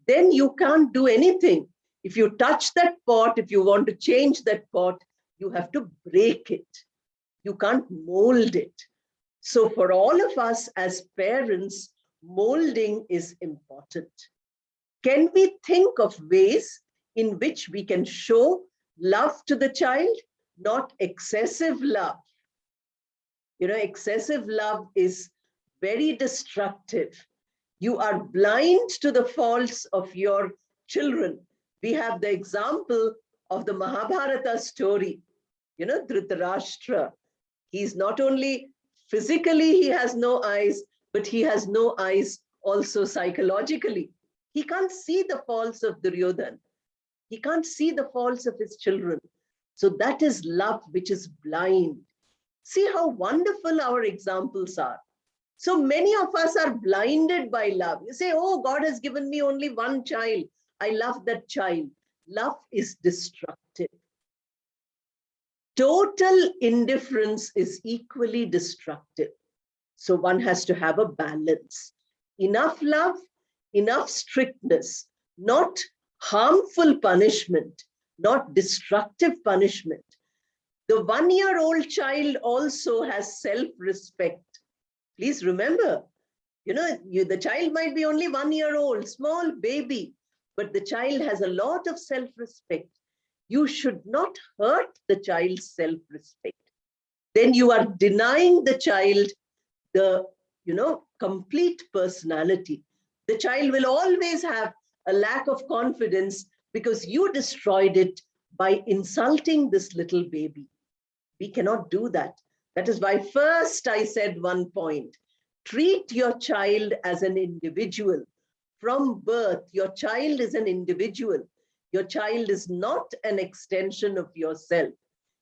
Then you can't do anything. If you touch that pot, if you want to change that pot, you have to break it. You can't mold it. So for all of us as parents, molding is important. Can we think of ways in which we can show love to the child, not excessive love? Excessive love is very destructive. You are blind to the faults of your children. We have the example of the Mahabharata story. Dhritarashtra. He's not only physically, he has no eyes, but he has no eyes also psychologically. He can't see the faults of Duryodhan. He can't see the faults of his children. So that is love which is blind. See how wonderful our examples are. So many of us are blinded by love. You say, oh, God has given me only one child. I love that child. Love is destructive. Total indifference is equally destructive. So one has to have a balance. Enough love, enough strictness, not harmful punishment, not destructive punishment. The 1-year-old child also has self-respect. Please remember, the child might be only 1 year old, small baby, but the child has a lot of self-respect. You should not hurt the child's self-respect. Then you are denying the child the, complete personality. The child will always have a lack of confidence because you destroyed it by insulting this little baby. We cannot do that. That is why first I said one point, treat your child as an individual. From birth, your child is an individual. Your child is not an extension of yourself.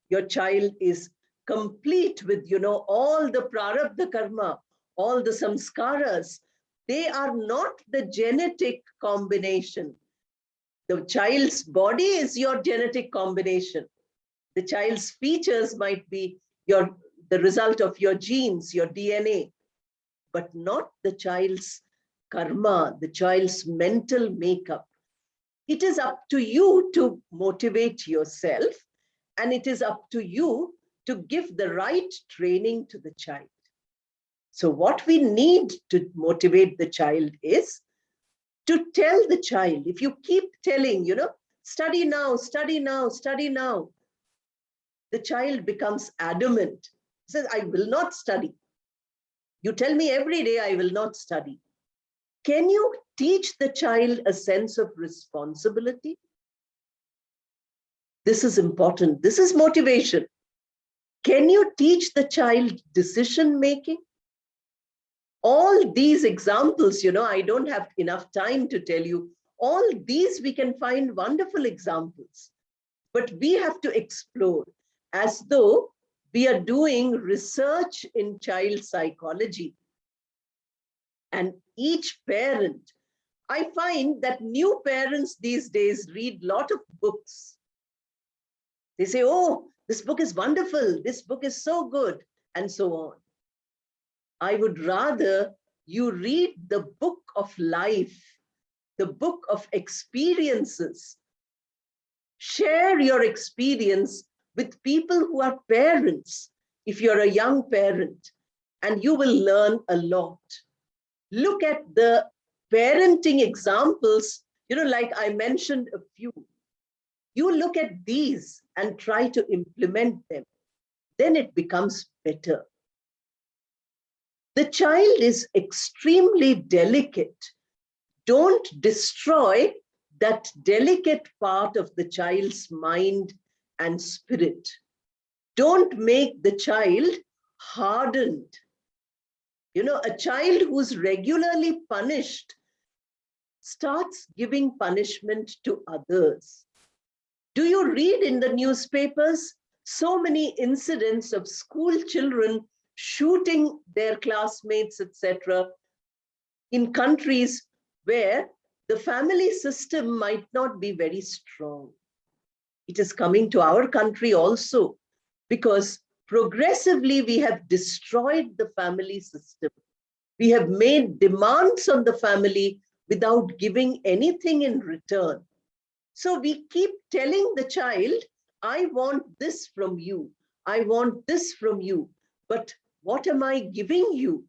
Your child is complete with, all the prarabdha karma, all the samskaras. They are not the genetic combination. The child's body is your genetic combination. The child's features might be the result of your genes, your DNA, but not the child's karma, the child's mental makeup. It is up to you to motivate yourself, and it is up to you to give the right training to the child. So what we need to motivate the child is to tell the child. If you keep telling, study now, study now, study now, the child becomes adamant. He says, I will not study. You tell me every day I will not study. Can you teach the child a sense of responsibility? This is important. This is motivation. Can you teach the child decision making? All these examples, I don't have enough time to tell you. All these we can find wonderful examples. But we have to explore as though we are doing research in child psychology. And each parent, I find that new parents these days read a lot of books. They say, oh, this book is wonderful. This book is so good, and so on. I would rather you read the book of life, the book of experiences. Share your experience with people who are parents, if you're a young parent, and you will learn a lot. Look at the parenting examples, like I mentioned a few. You look at these and try to implement them. Then it becomes better. The child is extremely delicate. Don't destroy that delicate part of the child's mind and spirit. Don't make the child hardened. A child who's regularly punished starts giving punishment to others. Do you read in the newspapers so many incidents of school children shooting their classmates, etc., in countries where the family system might not be very strong? It is coming to our country also, because progressively we have destroyed the family system. We have made demands on the family without giving anything in return. So we keep telling the child, I want this from you. I want this from you. But what am I giving you?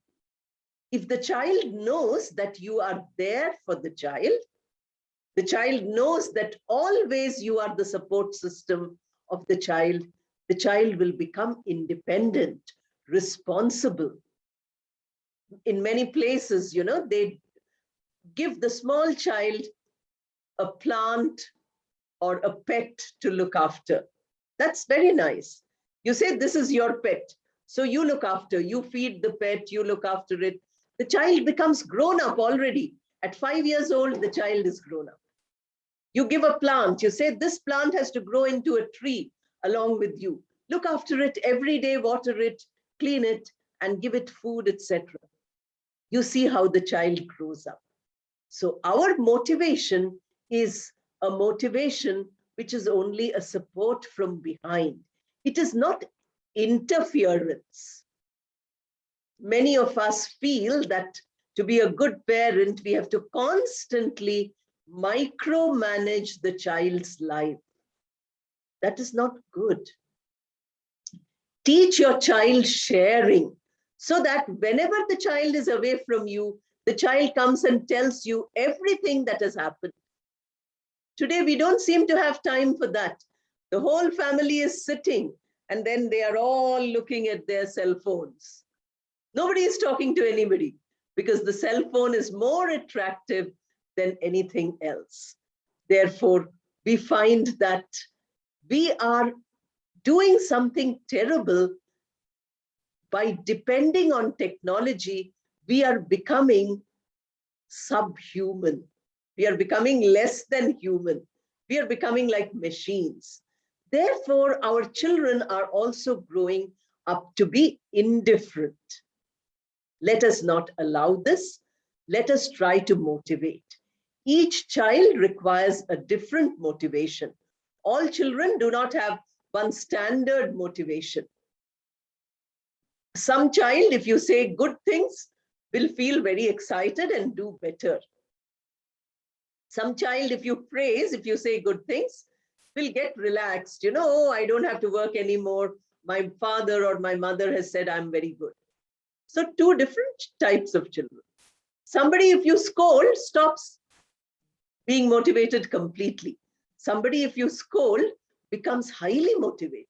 If the child knows that you are there for the child knows that always you are the support system of the child will become independent, responsible. In many places, they give the small child a plant or a pet to look after. That's very nice. You say, this is your pet. So you look after, you feed the pet, you look after it. The child becomes grown up already. At 5 years old, the child is grown up. You give a plant, you say, this plant has to grow into a tree along with you. Look after it every day, water it, clean it, and give it food, etc. You see how the child grows up. So our motivation is a motivation which is only a support from behind. It is not interference. Many of us feel that to be a good parent, we have to constantly micromanage the child's life. That is not good. Teach your child sharing so that whenever the child is away from you, the child comes and tells you everything that has happened. Today, we don't seem to have time for that. The whole family is sitting and then they are all looking at their cell phones. Nobody is talking to anybody because the cell phone is more attractive than anything else. Therefore, we find that we are doing something terrible by depending on technology. We are becoming subhuman. We are becoming less than human. We are becoming like machines. Therefore, our children are also growing up to be indifferent. Let us not allow this. Let us try to motivate. Each child requires a different motivation. All children do not have one standard motivation. Some child, if you say good things, will feel very excited and do better. Some child, if you praise, if you say good things, will get relaxed. You know, oh, I don't have to work anymore. My father or my mother has said I'm very good. So two different types of children. Somebody, if you scold, stops being motivated completely. Somebody, if you scold, becomes highly motivated.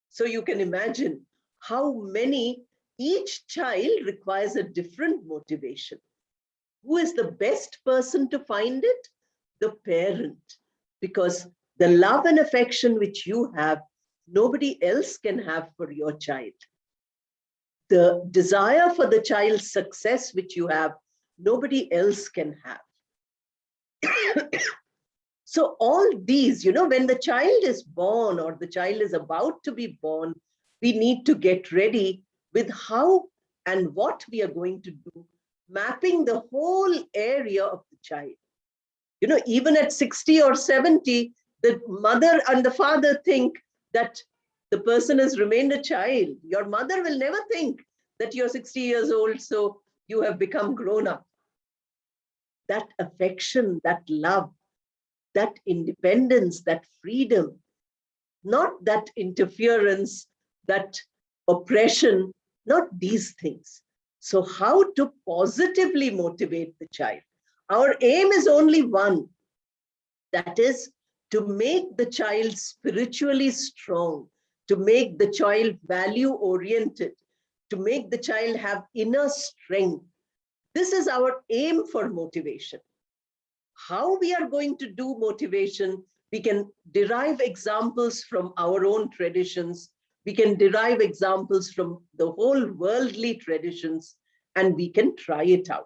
So you can imagine how many, each child requires a different motivation. Who is the best person to find it? The parent. Because the love and affection which you have, nobody else can have for your child. The desire for the child's success which you have, nobody else can have. So all these, you know, when the child is born or the child is about to be born, we need to get ready with how and what we are going to do, mapping the whole area of the child. You know, even at 60 or 70, the mother and the father think that the person has remained a child. Your mother will never think that you're 60 years old, so you have become grown up. That affection, that love, that independence, that freedom, not that interference, that oppression, not these things. So how to positively motivate the child? Our aim is only one, that is to make the child spiritually strong, to make the child value-oriented, to make the child have inner strength. This is our aim for motivation. How we are going to do motivation, we can derive examples from our own traditions, we can derive examples from the whole worldly traditions, and we can try it out.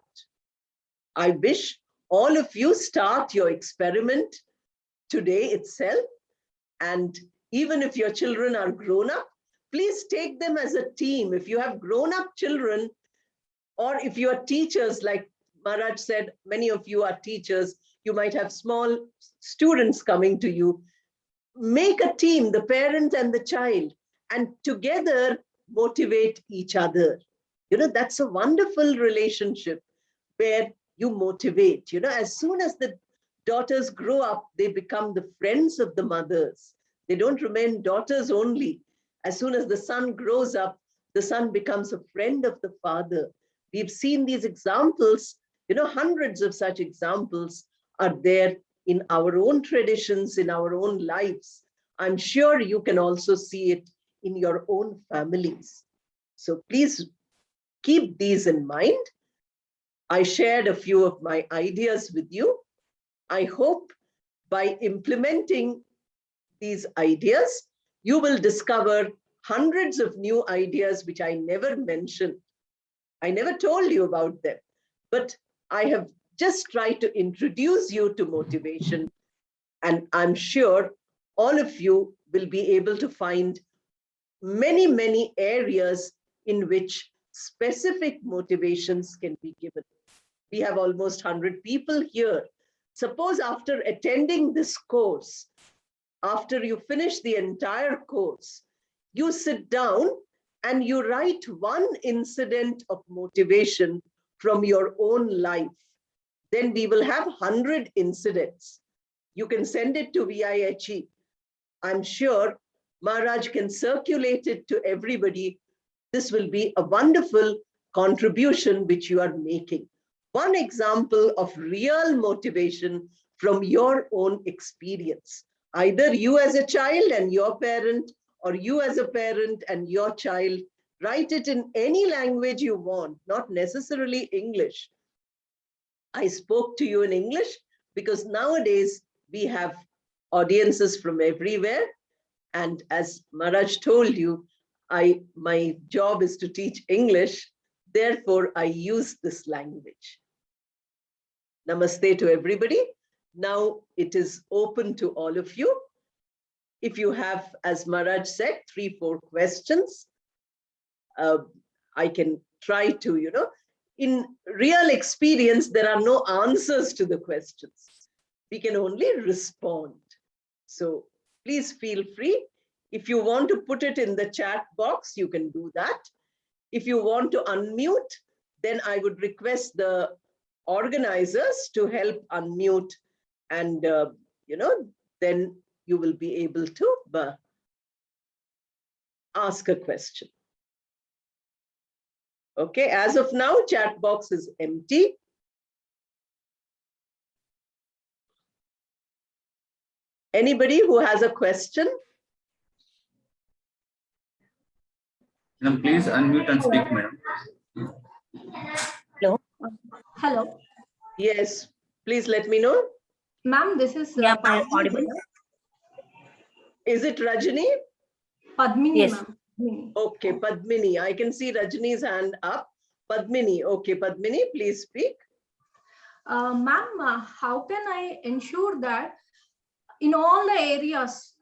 I wish all of you start your experiment today itself. And even if your children are grown up, please take them as a team. If you have grown up children, or if you are teachers, like Maharaj said, many of you are teachers, you might have small students coming to you. Make a team, the parent and the child, and together motivate each other. You know, that's a wonderful relationship where you motivate. You know, as soon as the daughters grow up, they become the friends of the mothers. They don't remain daughters only. As soon as the son grows up, the son becomes a friend of the father. We've seen these examples, you know, hundreds of such examples are there in our own traditions, in our own lives. I'm sure you can also see it in your own families. So please keep these in mind. I shared a few of my ideas with you. I hope by implementing these ideas, you will discover hundreds of new ideas which I never mentioned. I never told you about them, but I have just tried to introduce you to motivation, and I'm sure all of you will be able to find many, many areas in which specific motivations can be given. We have almost 100 people here. Suppose after attending this course, after you finish the entire course, you sit down and you write one incident of motivation from your own life. Then we will have 100 incidents. You can send it to VIHE. I'm sure Maharaj can circulate it to everybody. This will be a wonderful contribution which you are making. One example of real motivation from your own experience. Either you as a child and your parent, or you as a parent and your child. Write it in any language you want, not necessarily English. I spoke to you in English because nowadays we have audiences from everywhere. And as Maharaj told you, my job is to teach English. Therefore, I use this language. Namaste to everybody. Now it is open to all of you. If you have, as Maharaj said, 3-4 questions, I can try to, in real experience, there are no answers to the questions. We can only respond. So please feel free. If you want to put it in the chat box, you can do that. If you want to unmute, then I would request the organizers to help unmute, and then you will be able to ask a question. Okay, as of now, chat box is empty. Anybody who has a question?
Madam, please unmute and speak, madam.
Hello. Hello.
Yes, please let me know.
Ma'am, this is
Yeah,
Padmini.
audible.
Is it Rajani?
Padmini,
Yes.
ma'am. Padmini.
Okay, Padmini. I can see Rajani's hand up. Padmini. Okay, Padmini, please speak.
Ma'am, how can I ensure that in all the areas,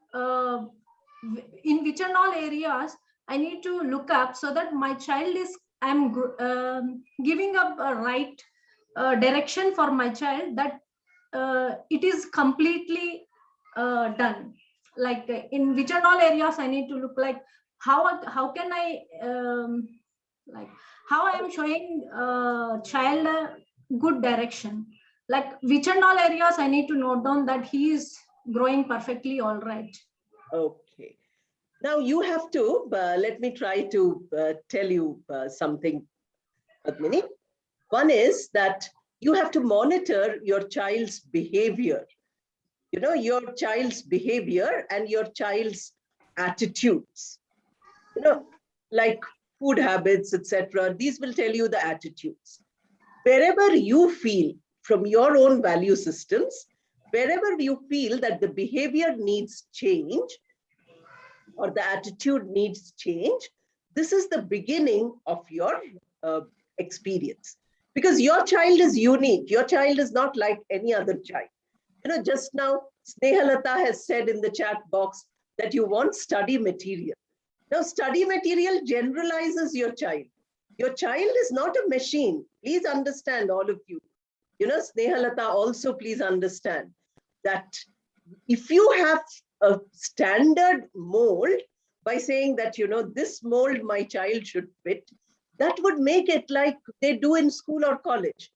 in which and all areas I need to look up so that my child is, I'm giving up a right direction for my child, that it is completely done. Like in which and all areas I need to look, like how can I like how I am showing child a good direction, like which and all areas I need to note down that he is growing perfectly all right.
Okay. Now you have to, let me try to tell you something, Padmini. One is that you have to monitor your child's behavior. Your child's behavior and your child's attitudes. Like food habits, etc. These will tell you the attitudes. Wherever you feel from your own value systems, wherever you feel that the behavior needs change or the attitude needs change, this is the beginning of your experience. Because your child is unique. Your child is not like any other child. Just now, Snehalata has said in the chat box that you want study material. Now, study material generalizes your child. Your child is not a machine. Please understand, all of you. Snehalata, also please understand that if you have a standard mold by saying that, this mold my child should fit, that would make it like they do in school or college.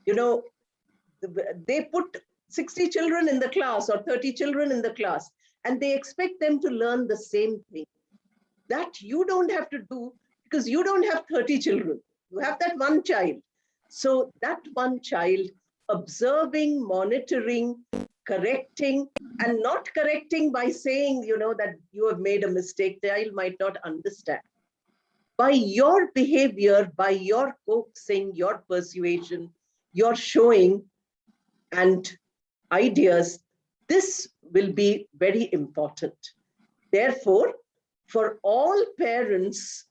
They put 60 children in the class or 30 children in the class, and they expect them to learn the same thing. That you don't have to do, because you don't have 30 children. You have that one child. So that one child, observing, monitoring, correcting, and not correcting by saying, that you have made a mistake, the child might not understand. By your behavior, by your coaxing, your persuasion, your showing and ideas, this will be very important. Therefore, for all parents,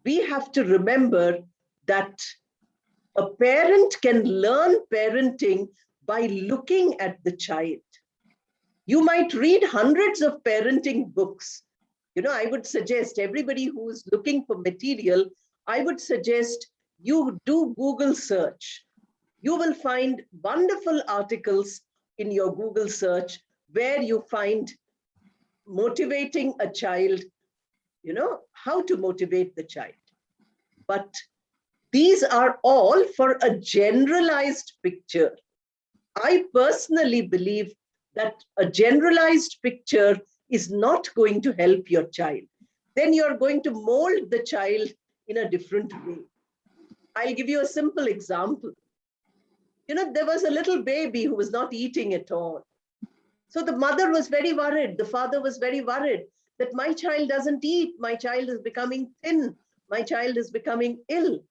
we have to remember that A parent can learn parenting by looking at the child. You might read hundreds of parenting books. You know, I would suggest everybody who is looking for material, I would suggest you do Google search. You will find wonderful articles in your Google search where you find motivating a child, you know, how to motivate the child. But these are all for a generalized picture. I personally believe that a generalized picture is not going to help your child. Then you're going to mold the child in a different way. I'll give you a simple example. You know, there was a little baby who was not eating at all. So the mother was very worried. The father was very worried that my child doesn't eat. My child is becoming thin. My child is becoming ill.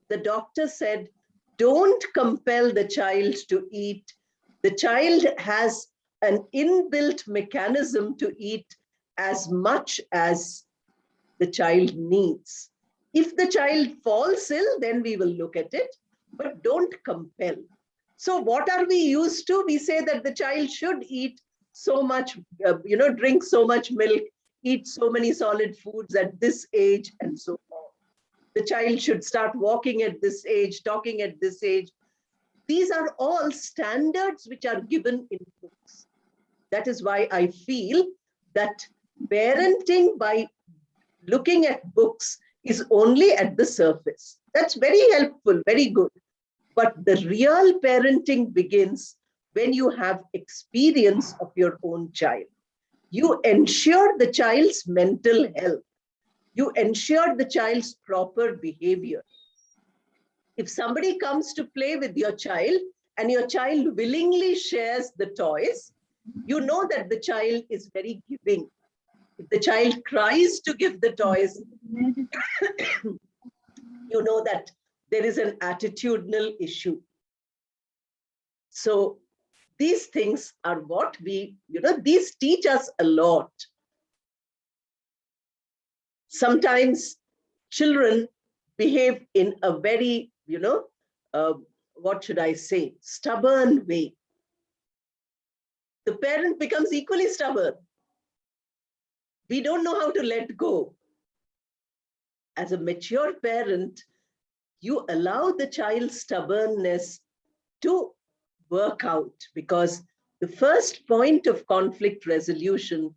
The doctor said, don't compel the child to eat. The child has an inbuilt mechanism to eat as much as the child needs. If the child falls ill, then we will look at it, but don't compel. So what are we used to? We say that the child should eat so much, drink so much milk, eat so many solid foods at this age, and so on. The child should start walking at this age, talking at this age. These are all standards which are given in books. That is why I feel that parenting by looking at books is only at the surface. That's very helpful, very good. But the real parenting begins when you have experience of your own child. You ensure the child's mental health. You ensure the child's proper behavior. If somebody comes to play with your child and your child willingly shares the toys, you know that the child is very giving. If the child cries to give the toys, you know that there is an attitudinal issue. So these things are what these teach us a lot. Sometimes children behave in a very, what should I say, stubborn way. The parent becomes equally stubborn. We don't know how to let go. As a mature parent, you allow the child's stubbornness to work out, because the first point of conflict resolution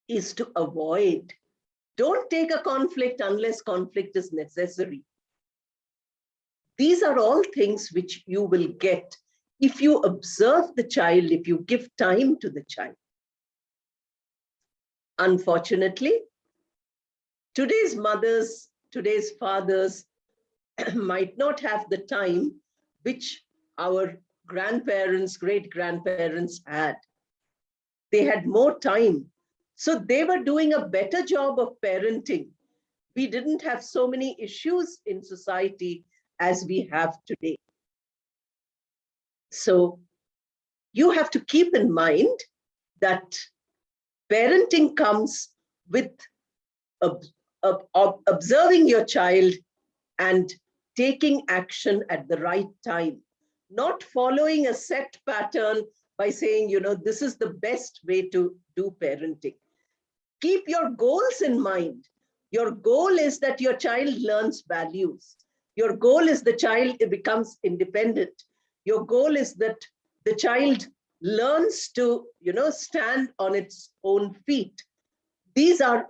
is to avoid. Don't take a conflict unless conflict is necessary. These are all things which you will get if you observe the child, if you give time to the child. Unfortunately, today's mothers, today's fathers might not have the time which our grandparents, great-grandparents had. They had more time. So they were doing a better job of parenting. We didn't have so many issues in society as we have today. So you have to keep in mind that parenting comes with observing your child and taking action at the right time, not following a set pattern by saying, this is the best way to do parenting. Keep your goals in mind. Your goal is that your child learns values. Your goal is the child becomes independent. Your goal is that the child learns to, stand on its own feet. These are,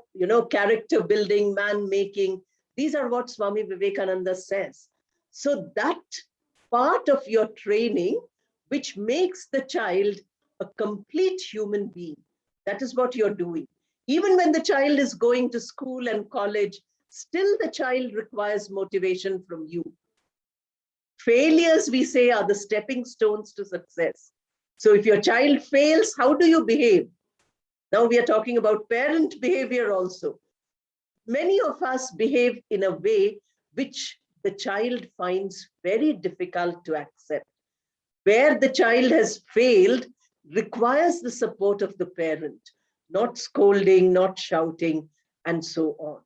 character building, man making. These are what Swami Vivekananda says. So that part of your training, which makes the child a complete human being, that is what you're doing. Even when the child is going to school and college, still the child requires motivation from you. Failures, we say, are the stepping stones to success. So if your child fails, how do you behave? Now we are talking about parent behavior also. Many of us behave in a way which the child finds very difficult to accept. Where the child has failed requires the support of the parent, not scolding, not shouting, and so on.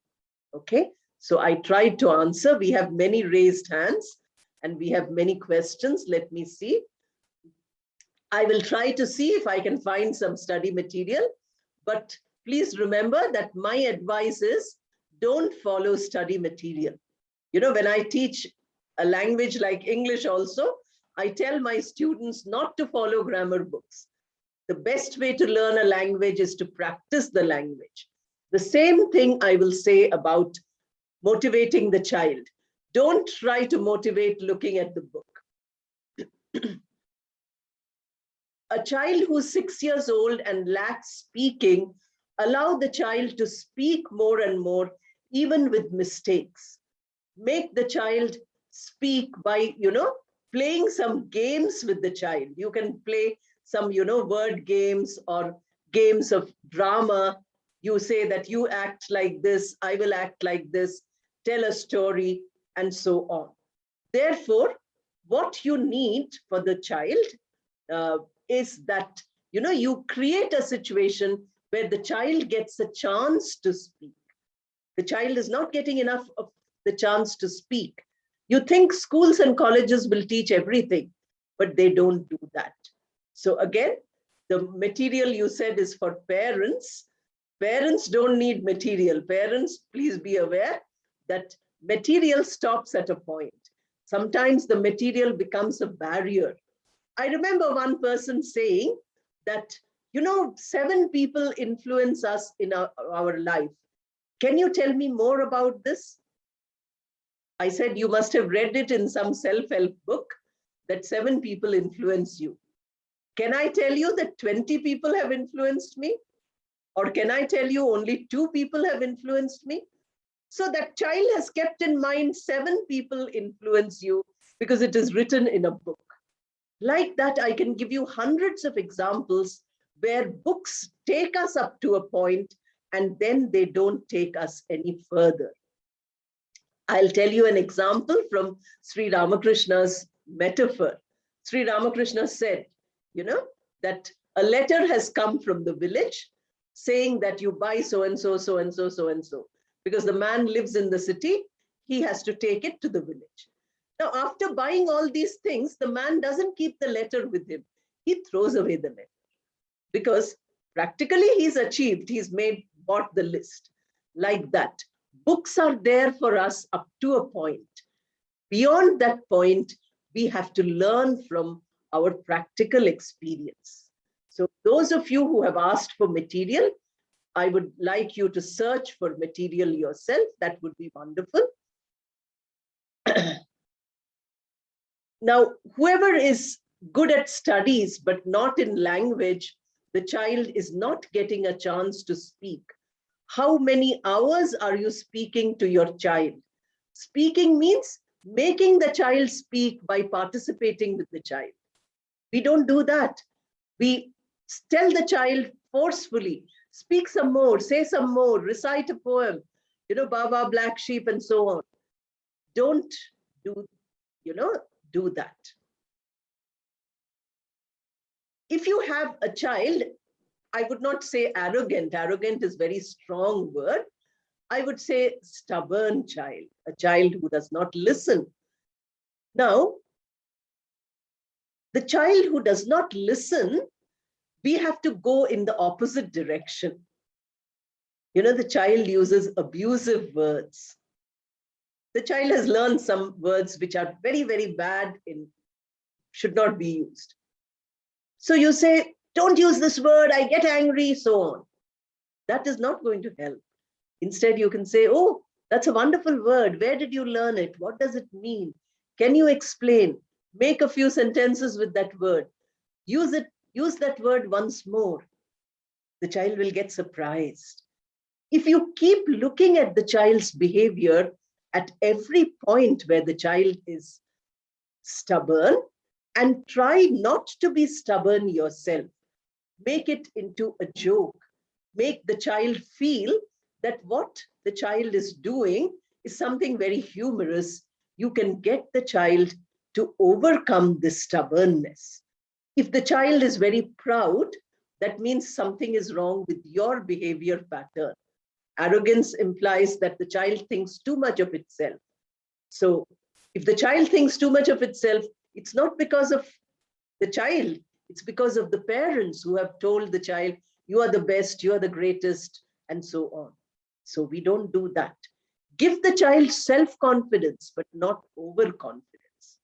Okay? So I tried to answer. We have many raised hands and we have many questions. Let me see. I will try to see if I can find some study material, but please remember that my advice is don't follow study material. You know, when I teach a language like English also, I tell my students not to follow grammar books. The best way to learn a language is to practice the language. The same thing I will say about motivating the child. Don't try to motivate looking at the book. A child who's 6 years old and lacks speaking, allow the child to speak more and more, even with mistakes. Make the child speak by, playing some games with the child. You can play some, word games or games of drama. You say that you act like this, I will act like this, tell a story, and so on. Therefore, what you need for the child is that, you create a situation where the child gets a chance to speak. The child is not getting enough of the chance to speak. You think schools and colleges will teach everything, but they don't do that. So again, the material you said is for parents. Parents don't need material. Parents, please be aware that material stops at a point. Sometimes the material becomes a barrier. I remember one person saying that, 7 people influence us in our life. Can you tell me more about this? I said, you must have read it in some self-help book that 7 people influence you. Can I tell you that 20 people have influenced me? Or can I tell you only 2 people have influenced me? So that child has kept in mind 7 people influence you because it is written in a book. Like that, I can give you hundreds of examples where books take us up to a point and then they don't take us any further. I'll tell you an example from Sri Ramakrishna's metaphor. Sri Ramakrishna said, that a letter has come from the village saying that you buy so-and-so, so-and-so, so-and-so. Because the man lives in the city, he has to take it to the village. Now, after buying all these things, the man doesn't keep the letter with him. He throws away the letter because practically he's achieved, bought the list. Like that, books are there for us up to a point. Beyond that point, we have to learn from our practical experience. So those of you who have asked for material, I would like you to search for material yourself. That would be wonderful. Now, whoever is good at studies, but not in language, the child is not getting a chance to speak. How many hours are you speaking to your child? Speaking means making the child speak by participating with the child. We don't do that. We tell the child forcefully, speak some more, say some more, recite a poem, Baba, Black Sheep, and so on. Don't do that. If you have a child, I would not say arrogant. Arrogant is a very strong word. I would say stubborn child, a child who does not listen. Now, the child who does not listen, we have to go in the opposite direction. The child uses abusive words. The child has learned some words which are very, very bad and should not be used. So you say, don't use this word, I get angry, so on. That is not going to help. Instead, you can say, oh, that's a wonderful word. Where did you learn it? What does it mean? Can you explain? Make a few sentences with that word. Use that word once more. The child will get surprised. If you keep looking at the child's behavior at every point where the child is stubborn, and try not to be stubborn yourself, make it into a joke. Make the child feel that what the child is doing is something very humorous. You can get the child to overcome this stubbornness. If the child is very proud, that means something is wrong with your behavior pattern. Arrogance implies that the child thinks too much of itself. So if the child thinks too much of itself, it's not because of the child, it's because of the parents who have told the child, you are the best, you are the greatest, and so on. So we don't do that. Give the child self-confidence, but not overconfidence.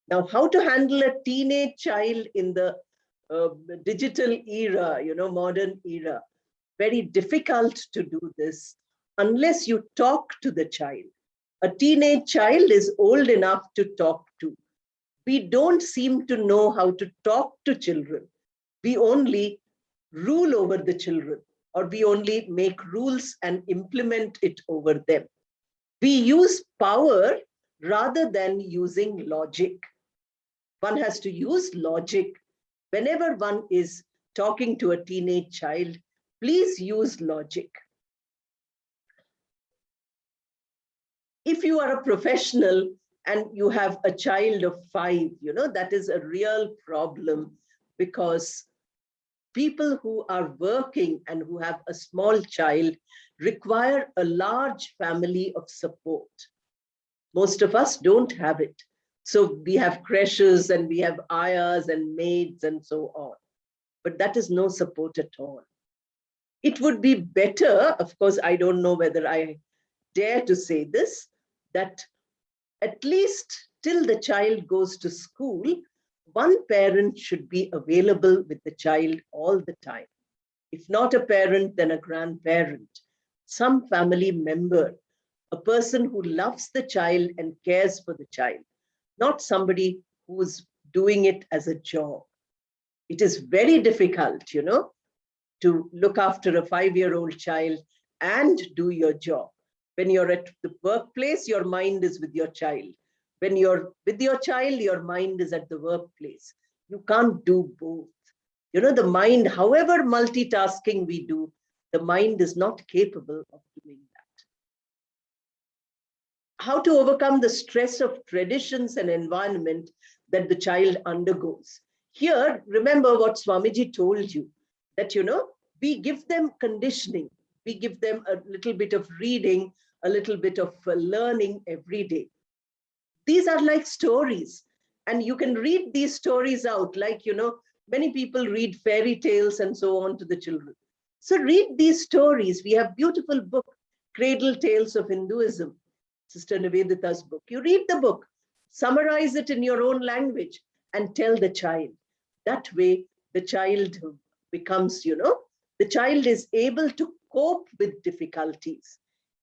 Now, how to handle a teenage child in the digital era, modern era? Very difficult to do this unless you talk to the child. A teenage child is old enough to talk to. We don't seem to know how to talk to children. We only rule over the children, or we only make rules and implement it over them. We use power rather than using logic. One has to use logic. Whenever one is talking to a teenage child, please use logic. If you are a professional and you have a child of 5, that is a real problem, because people who are working and who have a small child require a large family of support. Most of us don't have it. So we have creches and we have ayahs and maids and so on. But that is no support at all. It would be better, of course, I don't know whether I dare to say this, that at least till the child goes to school, one parent should be available with the child all the time. If not a parent, then a grandparent, some family member, a person who loves the child and cares for the child, not somebody who's doing it as a job. It is very difficult, to look after a 5-year-old child and do your job. When you're at the workplace, your mind is with your child. When you're with your child, your mind is at the workplace. You can't do both. The mind, however multitasking we do, the mind is not capable of doing that. How to overcome the stress of traditions and environment that the child undergoes. Here, remember what Swamiji told you, that, we give them conditioning. We give them a little bit of reading, a little bit of learning every day. These are like stories, and you can read these stories out, like, many people read fairy tales and so on to the children. So read these stories. We have beautiful book, Cradle Tales of Hinduism, Sister Nivedita's book. You read the book, summarize it in your own language and tell the child. That way, the child becomes, the child is able to cope with difficulties.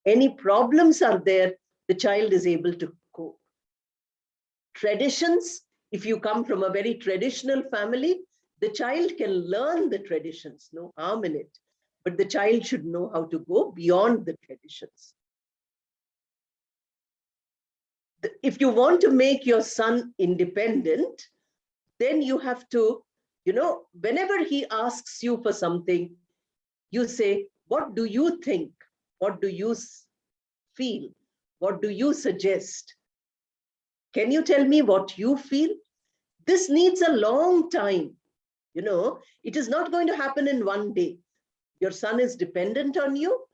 Any problems are there, the child is able to cope. Traditions, if you come from a very traditional family, the child can learn the traditions, no harm in it, but the child should know how to go beyond the traditions. If you want to make your son independent, then you have to, whenever he asks you for something, you say, what do you think? What do you feel? What do you suggest? Can you tell me what you feel? This needs a long time. It is not going to happen in one day. Your son is dependent on you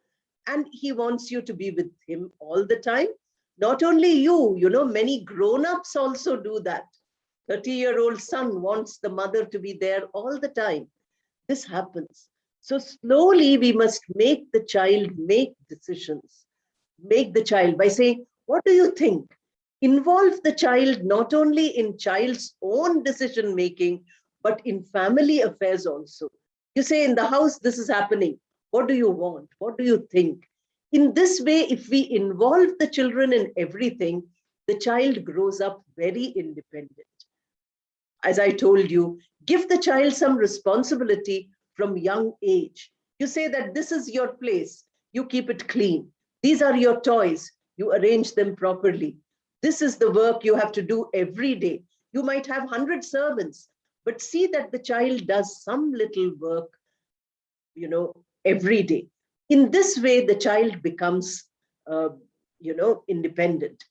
and he wants you to be with him all the time. Not only you, many grown-ups also do that. 30-year-old son wants the mother to be there all the time. This happens. So slowly we must make the child make decisions. Make the child by saying, what do you think? Involve the child not only in child's own decision making, but in family affairs also. You say, in the house, this is happening. What do you want? What do you think? In this way, if we involve the children in everything, the child grows up very independent. As I told you, give the child some responsibility from young age. You say that this is your place. You keep it clean. These are your toys. You arrange them properly. This is the work you have to do every day. You might have 100 servants, but see that the child does some little work, every day. In this way, the child becomes, independent.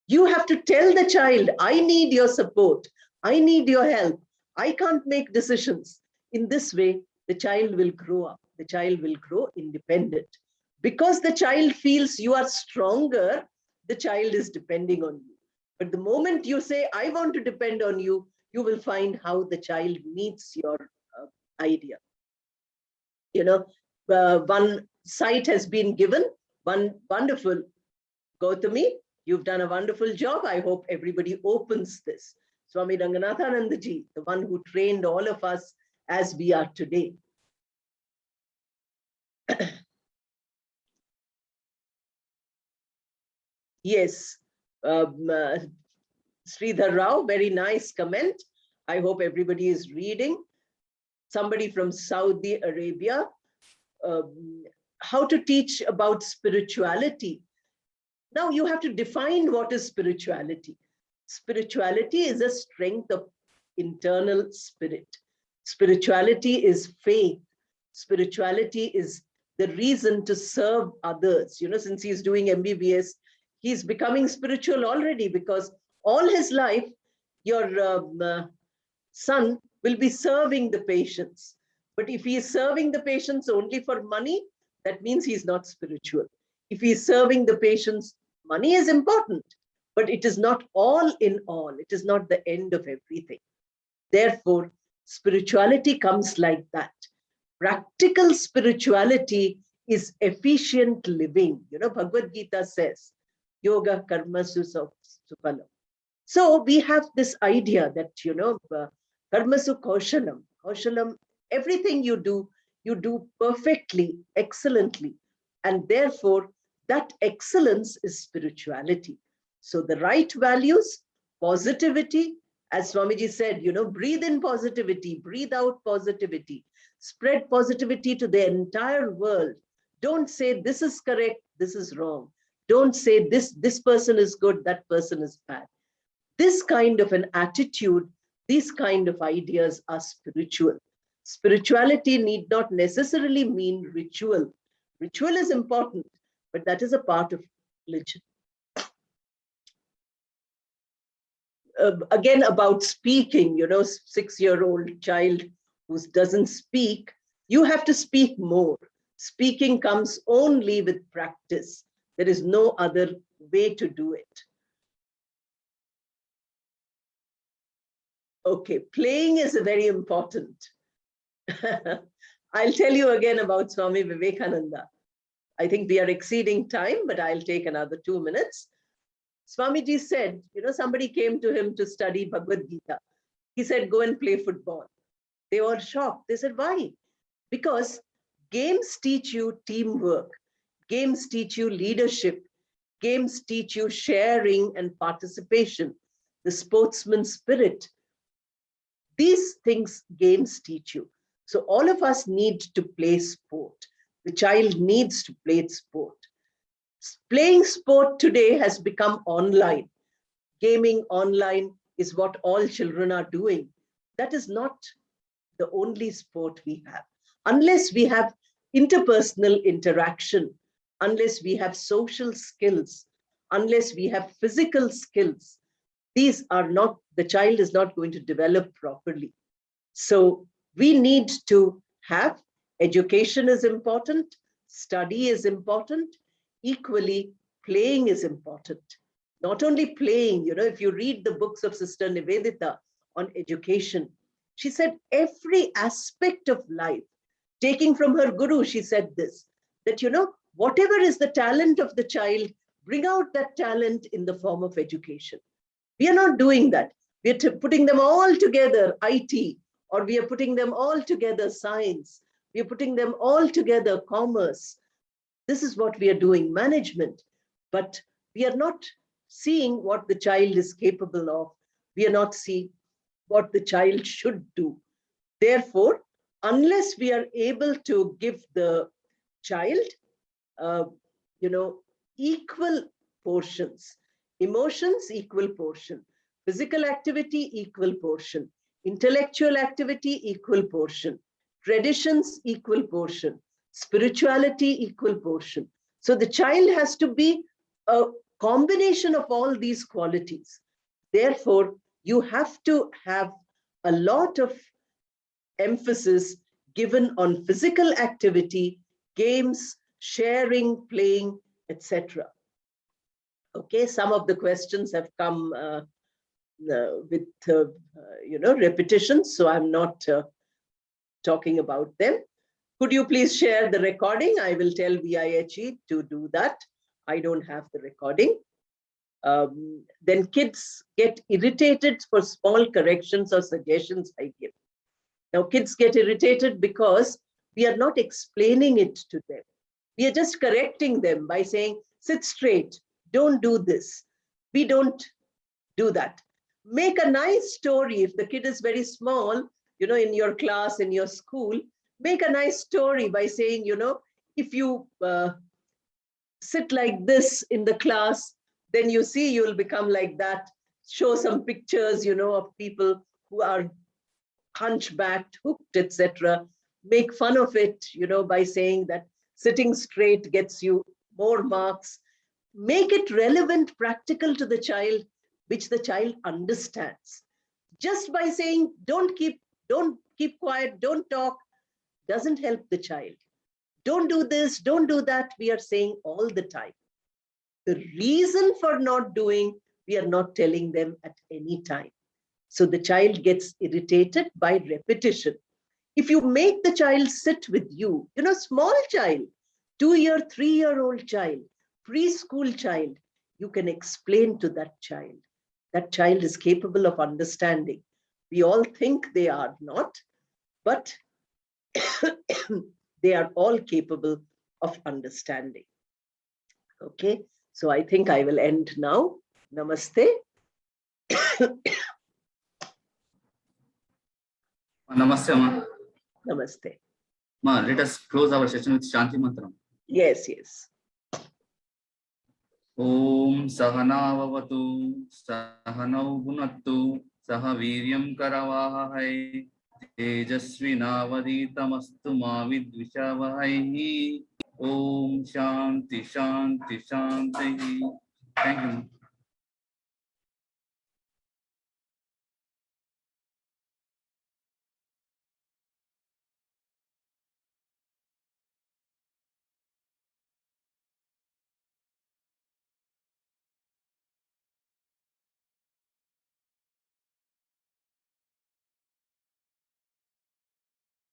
You have to tell the child, I need your support. I need your help. I can't make decisions. In this way, the child will grow up. The child will grow independent. Because the child feels you are stronger, the child is depending on you. But the moment you say, I want to depend on you, you will find how the child meets your idea. You know, one site has been given, one wonderful. Gautami, you've done a wonderful job. I hope everybody opens this. Swami Ranganathanandaji, the one who trained all of us as we are today. Yes, Sridhar Rao, very nice comment. I hope everybody is reading. Somebody from Saudi Arabia, how to teach about spirituality. Now you have to define what is spirituality. Spirituality is a strength of internal spirit. Spirituality is faith. Spirituality is the reason to serve others. You know, since he's doing MBBS, he's becoming spiritual already, because all his life, your son will be serving the patients. But if he is serving the patients only for money, that means he's not spiritual. If he is serving the patients, money is important, but it is not all in all. It is not the end of everything. Therefore, spirituality comes like that. Practical spirituality is efficient living. You know, Bhagavad Gita says, yoga karma suphalam. So we have this idea that, you know, karmasu kaushalam, kaushalam, everything you do perfectly, excellently. And therefore, that excellence is spirituality. So the right values, positivity, as Swamiji said, you know, breathe in positivity, breathe out positivity, spread positivity to the entire world. Don't say this is correct, this is wrong. Don't say this person is good, that person is bad. This kind of an attitude, these kind of ideas are spiritual. Spirituality need not necessarily mean ritual. Ritual is important, but that is a part of religion. Again, about speaking, you know, 6-year-old child who doesn't speak, you have to speak more. Speaking comes only with practice. There is no other way to do it. Okay, playing is very important. I'll tell you again about Swami Vivekananda. I think we are exceeding time, but I'll take another 2 minutes. Swamiji said, you know, somebody came to him to study Bhagavad Gita. He said, go and play football. They were shocked. They said, why? Because games teach you teamwork. Games teach you leadership. Games teach you sharing and participation, the sportsman spirit. These things games teach you. So all of us need to play sport. The child needs to play sport. Playing sport today has become online. Gaming online is what all children are doing. That is not the only sport we have. Unless we have interpersonal interaction, unless we have social skills, unless we have physical skills, these are not, the child is not going to develop properly. So we need to have education is important, study is important, equally playing is important. Not only playing, you know, if you read the books of Sister Nivedita on education, she said every aspect of life, taking from her guru, she said this, that, you know, whatever is the talent of the child, bring out that talent in the form of education. We are not doing that. We are putting them all together, IT, or we are putting them all together, science. We are putting them all together, commerce. This is what we are doing, management. But we are not seeing what the child is capable of. We are not seeing what the child should do. Therefore, unless we are able to give the child, you know, equal portions, emotions, equal portion, physical activity, equal portion, intellectual activity, equal portion, traditions, equal portion, spirituality, equal portion. So the child has to be a combination of all these qualities. Therefore, you have to have a lot of emphasis given on physical activity, games, sharing, playing, etc. Okay, some of the questions have come with repetition, so I'm not talking about them. Could you please share the recording? I will tell VIHE to do that. I don't have the recording. Then kids get irritated for small corrections or suggestions I give. Now kids get irritated because we are not explaining it to them. We are just correcting them by saying, sit straight, don't do this. We don't do that. Make a nice story. If the kid is very small, in your class, in your school, make a nice story by saying, if you sit like this in the class, then you see you'll become like that. Show some pictures, of people who are hunchbacked, hooked, etc. Make fun of it, by saying that sitting straight gets you more marks. Make it relevant, practical to the child, which the child understands. Just by saying, don't keep quiet, don't talk, doesn't help the child. Don't do this, don't do that, we are saying all the time. The reason for not doing, we are not telling them at any time. So the child gets irritated by repetition. If you make the child sit with you, small child, 2-year, 3-year-old child, preschool child, you can explain to that child. That child is capable of understanding. We all think they are not, but they are all capable of understanding. Okay, so I think I will end now. Namaste.
Namaste, Ma.
Namaste.
Ma, let us close our session with Shanti Mantram.
Yes, yes.
Om Sahanavavatu Sahanau Bhunattu Saha Viryam Karavahai Tejasvinavaditamastu Ma Vidvishavahai. Om Shanti Shanti Shanti. Thank you.